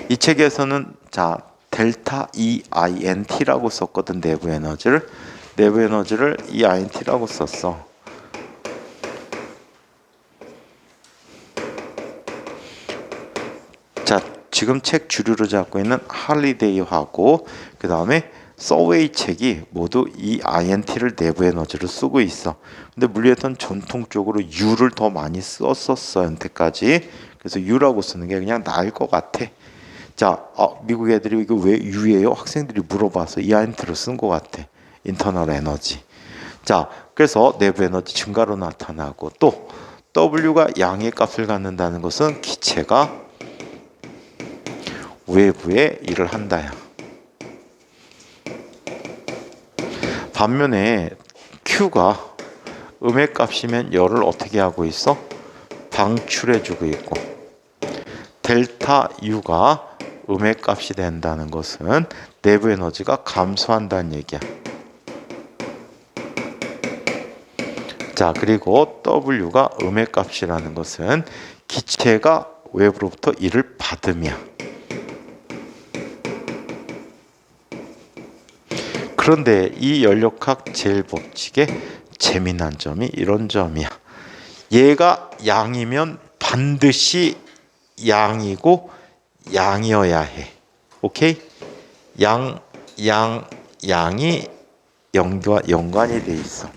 이 책에서는 자 델타 EINT라고 썼거든. 내부 에너지를 EINT라고 썼어. 자, 지금 책 주류로 잡고 있는 할리데이하고 그 다음에 서웨이 책이 모두 EINT를 내부 에너지로 쓰고 있어. 근데 물리에서는 전통적으로 U를 더 많이 썼었어, 현재까지. 그래서 U라고 쓰는 게 그냥 나을 것 같아. 자, 미국 애들이 이거 왜 U예요? 학생들이 물어봐서 EINT로 쓴 것 같아. 인터널 에너지. 자, 그래서 내부 에너지 증가로 나타나고 또 W가 양의 값을 갖는다는 것은 기체가 외부에 일을 한다야. 반면에 Q가 음의 값이면 열을 어떻게 하고 있어? 방출해주고 있고, 델타 U가 음의 값이 된다는 것은 내부 에너지가 감소한다는 얘기야. 자, 그리고 W가 음의 값이라는 것은 기체가 외부로부터 일을 받음이야. 그런데 이 연력학 제일법칙의 재미난 점이 이런 점이야. 얘가 양이면 반드시 양이고 양이어야 해. 오케이? 양이 연관이 돼 있어.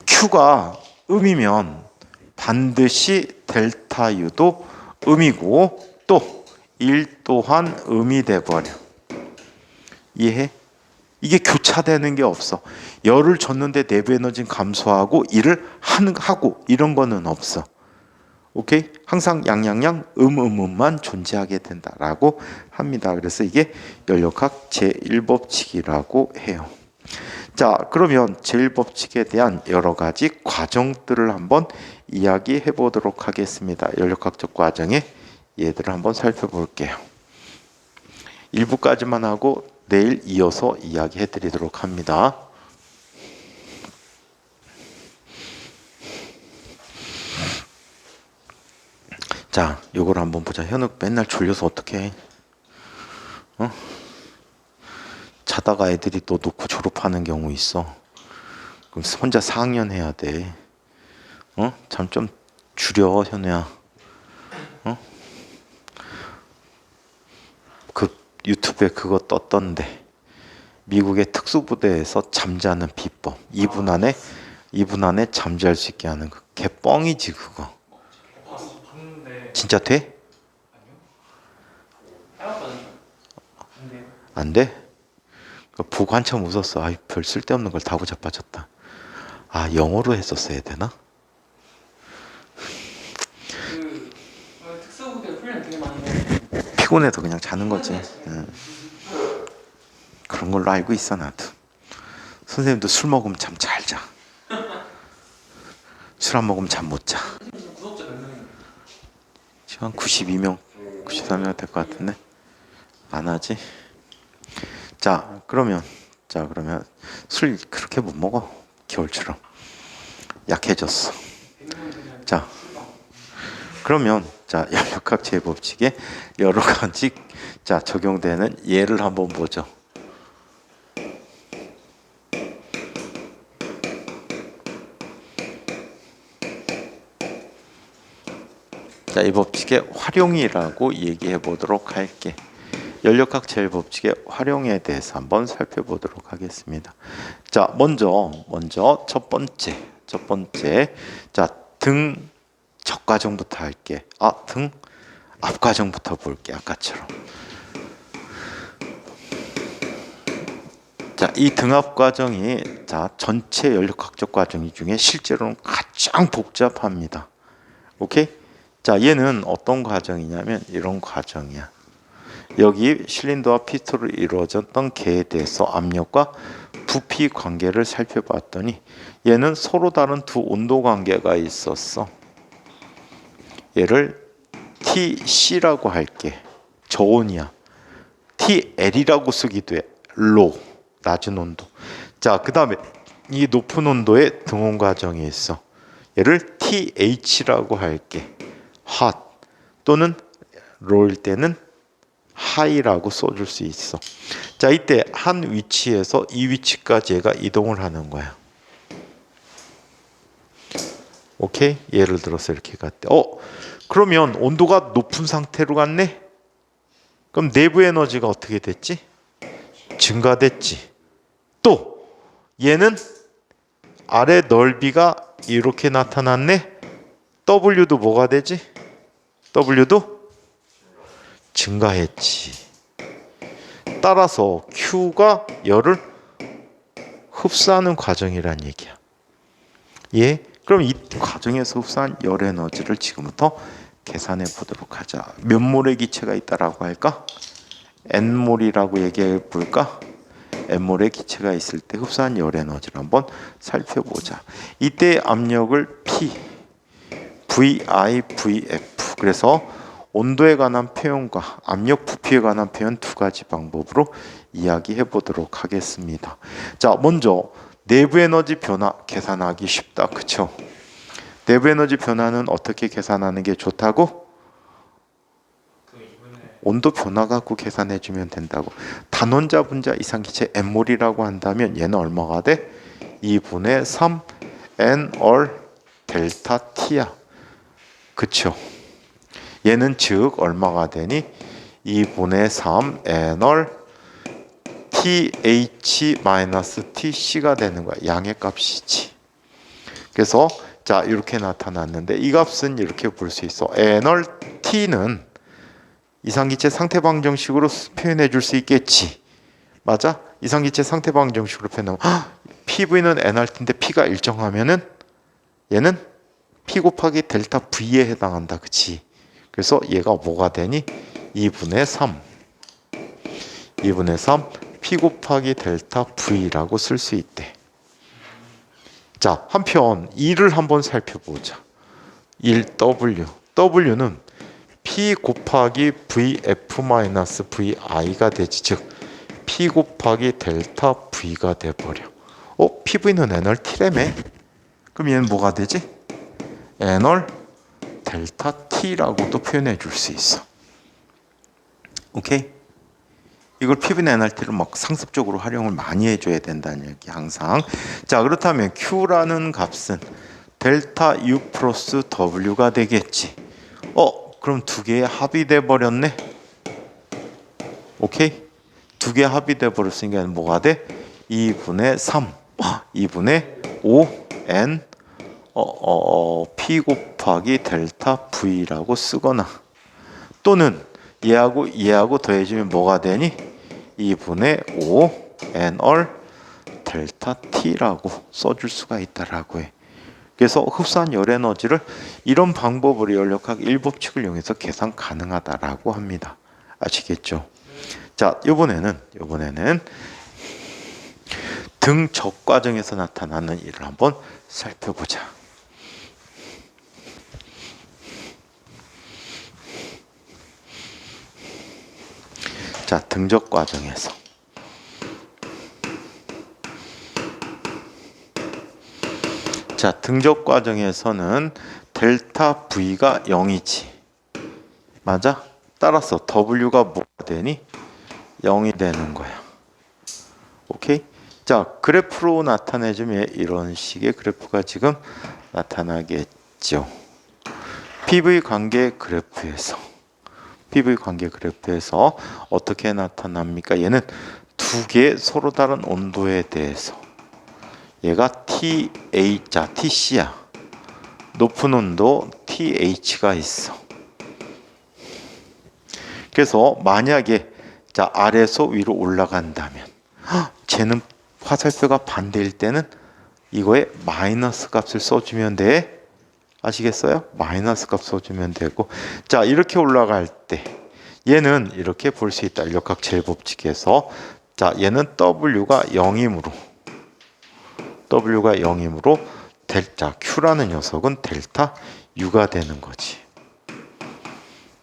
Q가 음이면 반드시 델타 U도 음이고 또 1 또한 음이 돼버려. 이해해? 이게 교차되는 게 없어. 열을 줬는데 내부 에너지는 감소하고 일을 하고 이런 거는 없어. 오케이? 항상 양양양 음만 존재하게 된다라고 합니다. 그래서 이게 연력학 제1법칙이라고 해요. 자, 그러면 제1법칙에 대한 여러 가지 과정들을 한번 이야기해 보도록 하겠습니다. 연력학적 과정의 예들을 한번 살펴볼게요. 1부까지만 하고 내일 이어서 이야기해 드리도록 합니다. 자, 요걸 한번 보자. 현욱 맨날 졸려서 어떡해? 자다가 애들이 또 놓고 졸업하는 경우 있어. 그럼 혼자 4학년 해야 돼. 잠 좀 줄여, 현우야. 그 유튜브에 그거 떴던데. 미국의 특수부대에서 잠자는 비법. 2분 안에 잠잘 수 있게 하는 거. 개 뻥이지 그거. 봤는데 진짜 돼? 해봤거든요. 안 돼? 보고 한참 웃었어. 아이, 별 쓸데없는 걸 다 자빠졌다. 아, 영어로 했었어야 되나? 특수부대 훈련 되게 많이 해. 피곤해도 그냥 자는 거지. 그런 걸로 알고 있어 나도. 선생님도 술 먹으면 잠 잘 자. 술 안 먹으면 잠 못 자. 구독자 몇 명이야? 지금 한 92명, 93명 될 것 같은데 안 하지? 자, 그러면 술 그렇게 못 먹어. 겨울처럼 약해졌어. 자, 그러면 자, 연력학 제법칙에 여러 가지 자 적용되는 예를 한번 보죠. 자, 이 법칙의 활용이라고 얘기해 보도록 할게. 연력학 제일법칙의 활용에 대해서 한번 살펴보도록 하겠습니다. 자, 먼저 첫 번째 자, 등 첫 과정부터 할게. 등 앞 과정부터 볼게. 아까처럼. 자, 이 등압 과정이 자, 전체 연력학적 과정 중에 실제로는 가장 복잡합니다. 오케이? 자, 얘는 어떤 과정이냐면 이런 과정이야. 여기 실린더와 피스톨로 이루어졌던 개에 대해서 압력과 부피 관계를 살펴봤더니 얘는 서로 다른 두 온도 관계가 있었어. 얘를 TC라고 할게. 저온이야. TL이라고 쓰기도 해. low, 낮은 온도. 자, 그 다음에 이 높은 온도의 등온 과정이 있어. 얘를 TH라고 할게. hot 또는 low일 때는 high라고 써줄 수 있어. 자, 이때 한 위치에서 이 위치까지 얘가 이동을 하는 거야. 오케이? 예를 들어서 이렇게 갔대. 그러면 온도가 높은 상태로 갔네? 그럼 내부 에너지가 어떻게 됐지? 증가됐지. 또 얘는 아래 넓이가 이렇게 나타났네? W도 뭐가 되지? W도 증가했지. 따라서 Q가 열을 흡수하는 과정이란 얘기야. 예? 그럼 이 과정에서 흡수한 열 에너지를 지금부터 계산해 보도록 하자. 몇 몰의 기체가 있다라고 할까? N몰이라고 얘기해 볼까? N몰의 기체가 있을 때 흡수한 열 에너지를 한번 살펴보자. 이때 압력을 P, VI, VF. 그래서 온도에 관한 표현과 압력 부피에 관한 표현 두 가지 방법으로 이야기해 보도록 하겠습니다. 자, 먼저 내부 에너지 변화 계산하기 쉽다. 그쵸? 내부 에너지 변화는 어떻게 계산하는 게 좋다고? 온도 변화 갖고 계산해 주면 된다고. 단원자 분자 이상기체 N몰이라고 한다면 얘는 얼마가 돼? 2분의 3 N얼 델타 T야. 그쵸? 얘는 즉 얼마가 되니? 2분의 3 N얼 TH-TC가 되는 거야. 양의 값이지. 그래서 자, 이렇게 나타났는데 이 값은 이렇게 볼 수 있어. N얼 T는 이상기체 상태방정식으로 표현해 줄 수 있겠지. 맞아? 이상기체 상태방정식으로 표현하면 PV는 NRT인데 P가 일정하면은 얘는 P 곱하기 델타 V에 해당한다. 그치? 그래서 얘가 뭐가 되니? 2분의 3 P 곱하기 델타 V라고 쓸 수 있대. 자, 한편 2를 한번 살펴보자. 1W. W는 P 곱하기 VF-VI가 되지. 즉 P 곱하기 델타 V가 돼버려. PV는 NRT라며. 그럼 얘는 뭐가 되지? NR 델타 T라고도 표현해 줄 수 있어. 오케이? 이걸 PV는 NRT를 막 상습적으로 활용을 많이 해줘야 된다는 얘기 항상. 자, 그렇다면 Q라는 값은 델타 U 플러스 W가 되겠지. 그럼 두 개의 합이 돼 버렸네. 오케이? 두 개 합이 돼 버렸으니까 뭐가 돼? 2분의 3, 2분의 5 N P 곱하기 델타 V라고 쓰거나 또는 얘하고 더해주면 뭐가 되니? 2분의 5 N얼 델타 T라고 써줄 수가 있다라고 해. 그래서 흡수한 열 에너지를 이런 방법으로 열역학 1법칙을 이용해서 계산 가능하다라고 합니다. 아시겠죠? 자, 이번에는 등적 과정에서 나타나는 일을 한번 살펴보자. 자, 등적 과정에서 등적 과정에서는 델타 V가 0이지. 맞아? 따라서 W가 뭐가 되니? 0이 되는 거야. 오케이? 자, 그래프로 나타내주면 이런 식의 그래프가 지금 나타나겠죠. PV 관계 그래프에서 어떻게 나타납니까? 얘는 두 개의 서로 다른 온도에 대해서 얘가 TC야. 높은 온도 TH가 있어. 그래서 만약에 자, 아래에서 위로 올라간다면 쟤는 화살표가 반대일 때는 이거에 마이너스 값을 써주면 돼. 아시겠어요? 마이너스 값 써주면 되고, 자, 이렇게 올라갈 때 얘는 이렇게 볼 수 있다. 인력학 제일법칙에서 자, 얘는 W가 0이므로 델타 Q라는 녀석은 델타 U가 되는 거지.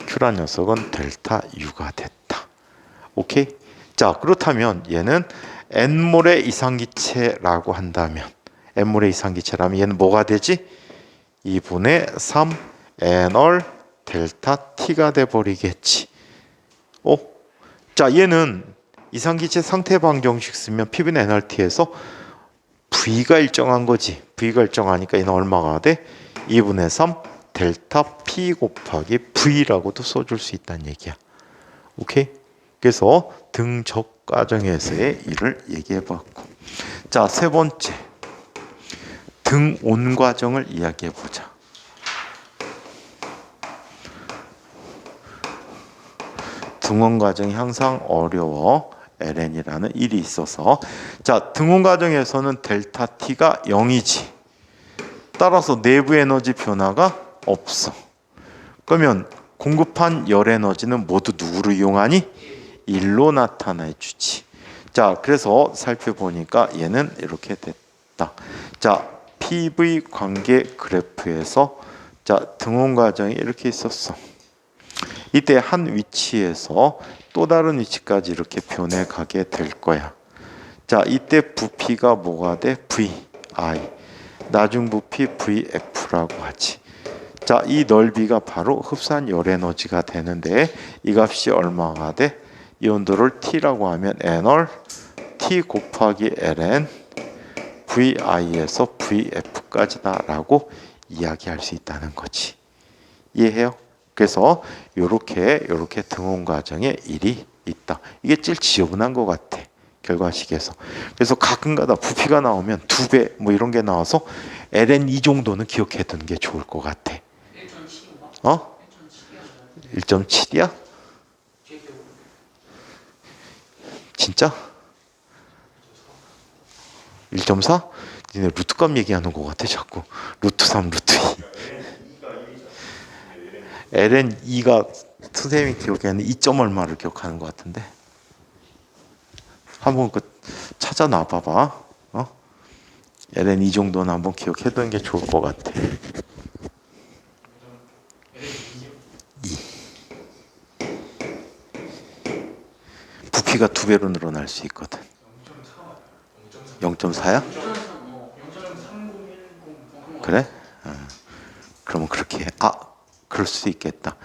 Q라는 녀석은 델타 U가 됐다. 오케이? 자, 그렇다면 얘는 N몰의 이상기체라고 한다면 N몰의 이상기체라면 얘는 뭐가 되지? 2분의 3 N월 델타 T가 돼버리겠지. 자, 얘는 이상기체 상태 방정식 쓰면 P분의 NRT에서 V가 일정한 거지. V가 일정하니까 얘는 얼마가 돼? 2분의 3 델타 P 곱하기 V라고도 써줄 수 있다는 얘기야. 오케이? 그래서 등적 과정에서의 일을 얘기해봤고, 자, 세 번째 등온 과정을 이야기해보자. 등온 과정이 항상 어려워. ln이라는 일이 있어서 자, 등온 과정에서는 델타 T가 0이지. 따라서 내부 에너지 변화가 없어. 그러면 공급한 열 에너지는 모두 누구를 이용하니? 1로 나타내 주지. 자, 그래서 살펴보니까 얘는 이렇게 됐다. 자, PV 관계 그래프에서 자, 등온 과정이 이렇게 있었어. 이때 한 위치에서 또 다른 위치까지 이렇게 변해가게 될 거야. 자, 이때 부피가 뭐가 돼? VI. 나중 부피 VF라고 하지. 자, 이 넓이가 바로 흡수한 열 에너지가 되는데 이 값이 얼마가 돼? 이 온도를 T라고 하면 N월 T 곱하기 ln VI에서 VF까지다라고 이야기할 수 있다는 거지. 이해해요? 그래서 요렇게 등온 과정에 일이 있다. 이게 제일 지저분한 것 같아. 결과식에서. 그래서 가끔가다 부피가 나오면 2배 뭐 이런 게 나와서 ln 이 정도는 기억해 두는 게 좋을 것 같아. 1.7인가? 1.7이야? 진짜? 1.4? 니네 루트값 얘기하는 것 같아 자꾸. 루트 3, 루트 2. ln 2가 선생님이 기억하는 2점 얼마를 기억하는 것 같은데. 한번 그 찾아놔 봐봐. ln 2 정도는 한번 기억해두는 게 좋을 것 같아. 2. 부피가 2배로 늘어날 수 있거든. 0.4야? 그래? 그러면 그렇게 해. 그럴 수 있겠다.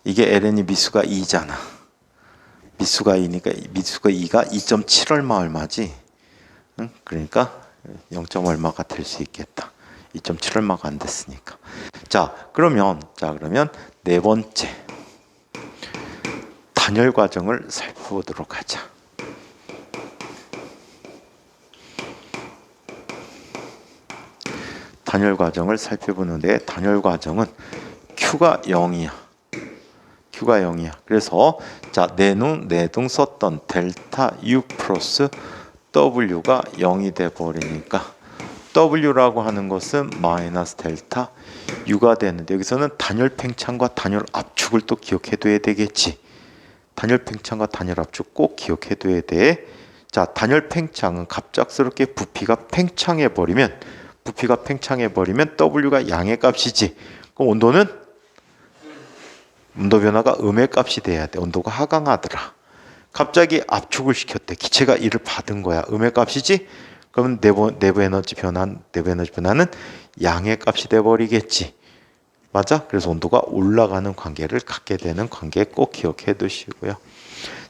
이게 ln이 미수가 2잖아. 미수가 2니까 미수가 2가 2.7 얼마지? 응? 그러니까 0. 얼마가 될 수 있겠다. 2.7 얼마가 안 됐으니까. 자, 그러면 네 번째 단열 과정을 살펴보도록 하자. 단열 과정을 살펴보는데 단열 과정은 Q가 0이야. Q가 0이야. 그래서 자, 내둥 썼던 델타 U 플러스 W가 0이 돼 버리니까 W라고 하는 것은 마이너스 델타 U가 되는데 여기서는 단열 팽창과 단열 압축을 또 기억해 둬야 되겠지. 단열 팽창과 단열 압축 꼭 기억해 둬야 돼. 자, 단열 팽창은 갑작스럽게 부피가 팽창해 버리면 W가 양의 값이지. 그럼 온도는 온도 변화가 음의 값이 돼야 돼. 온도가 하강하더라. 갑자기 압축을 시켰대. 기체가 이를 받은 거야. 음의 값이지? 그러면 내부 에너지 변화는 양의 값이 돼 버리겠지. 맞아? 그래서 온도가 올라가는 관계를 갖게 되는 관계 꼭 기억해 두시고요.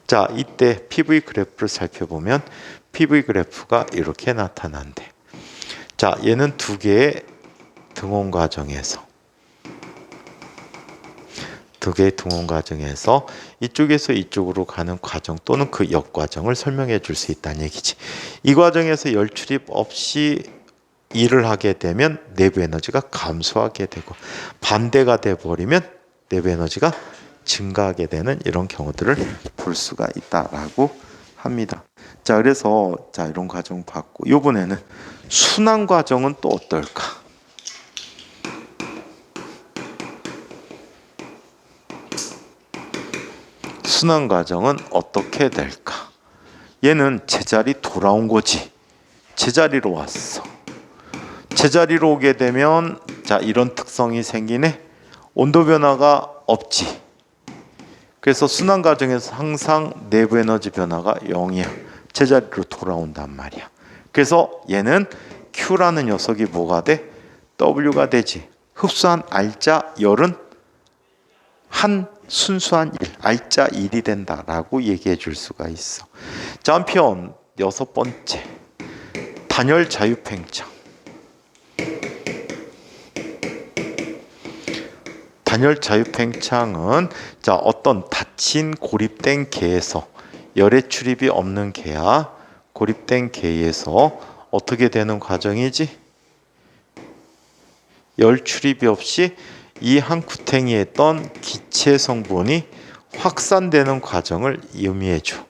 자, 이때 PV 그래프를 살펴보면 PV 그래프가 이렇게 나타난대. 자, 얘는 두 개의 등온 과정에서 이쪽에서 이쪽으로 가는 과정 또는 그 역과정을 설명해 줄 수 있다는 얘기지. 이 과정에서 열 출입 없이 일을 하게 되면 내부 에너지가 감소하게 되고 반대가 돼 버리면 내부 에너지가 증가하게 되는 이런 경우들을 볼 수가 있다라고 합니다. 자, 그래서 자, 이런 과정 봤고 이번에는 순환 과정은 또 어떨까? 순환 과정은 어떻게 될까? 얘는 제자리 돌아온 거지. 제자리로 왔어. 제자리로 오게 되면 자, 이런 특성이 생기네. 온도 변화가 없지. 그래서 순환 과정에서 항상 내부 에너지 변화가 0이야. 제자리로 돌아온단 말이야. 그래서 얘는 Q라는 녀석이 뭐가 돼? W가 되지. 흡수한 알자 열은 한 순수한 일, 알자 1이 된다라고 얘기해 줄 수가 있어. 자, 한편 6번째, 단열 자유팽창. 단열 자유팽창은 자, 어떤 닫힌 고립된 개에서 열의 출입이 없는 개야 고립된 개에서 어떻게 되는 과정이지? 열 출입이 없이 이 한 구탱이에 있던 기체 성분이 확산되는 과정을 의미해 줘.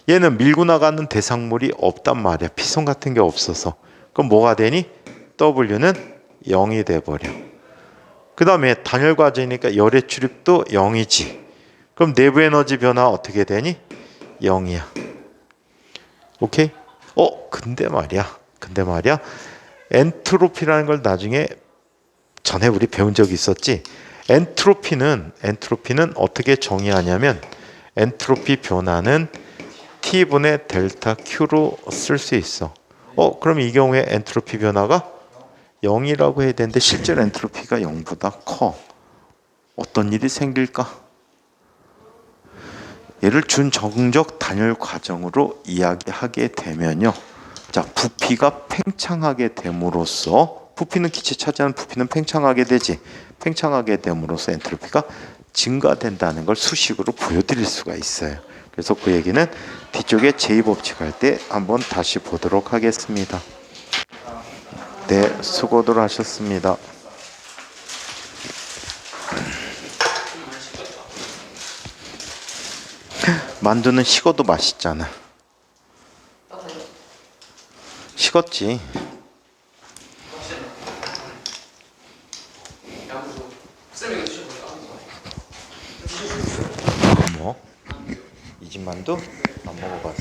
얘는 밀고 나가는 대상물이 없단 말이야. 피손 같은 게 없어서. 그럼 뭐가 되니? W는 0이 돼버려. 그 다음에 단열 과정이니까 열의 출입도 0이지. 그럼 내부 에너지 변화 어떻게 되니? 0이야. 오케이? 근데 말이야. 엔트로피라는 걸 나중에 전에 우리 배운 적이 있었지. 엔트로피는 어떻게 정의하냐면 엔트로피 변화는 T분의 델타 Q로 쓸 수 있어. 그럼 이 경우에 엔트로피 변화가 0이라고 해야 되는데 실제로 엔트로피가 0보다 커. 어떤 일이 생길까? 얘를 준정적 단열 과정으로 이야기하게 되면요. 자, 부피가 팽창하게 됨으로써 부피는 기체 차지하는 부피는 팽창하게 되지. 팽창하게 됨으로써 엔트로피가 증가된다는 걸 수식으로 보여드릴 수가 있어요. 그래서 그 얘기는 뒤쪽에 제2법칙 할 때 한번 다시 보도록 하겠습니다. 네, 수고들 하셨습니다. 만두는 식어도 맛있잖아. 식었지. 뭐? 이 집 만두? 안 먹어봤어.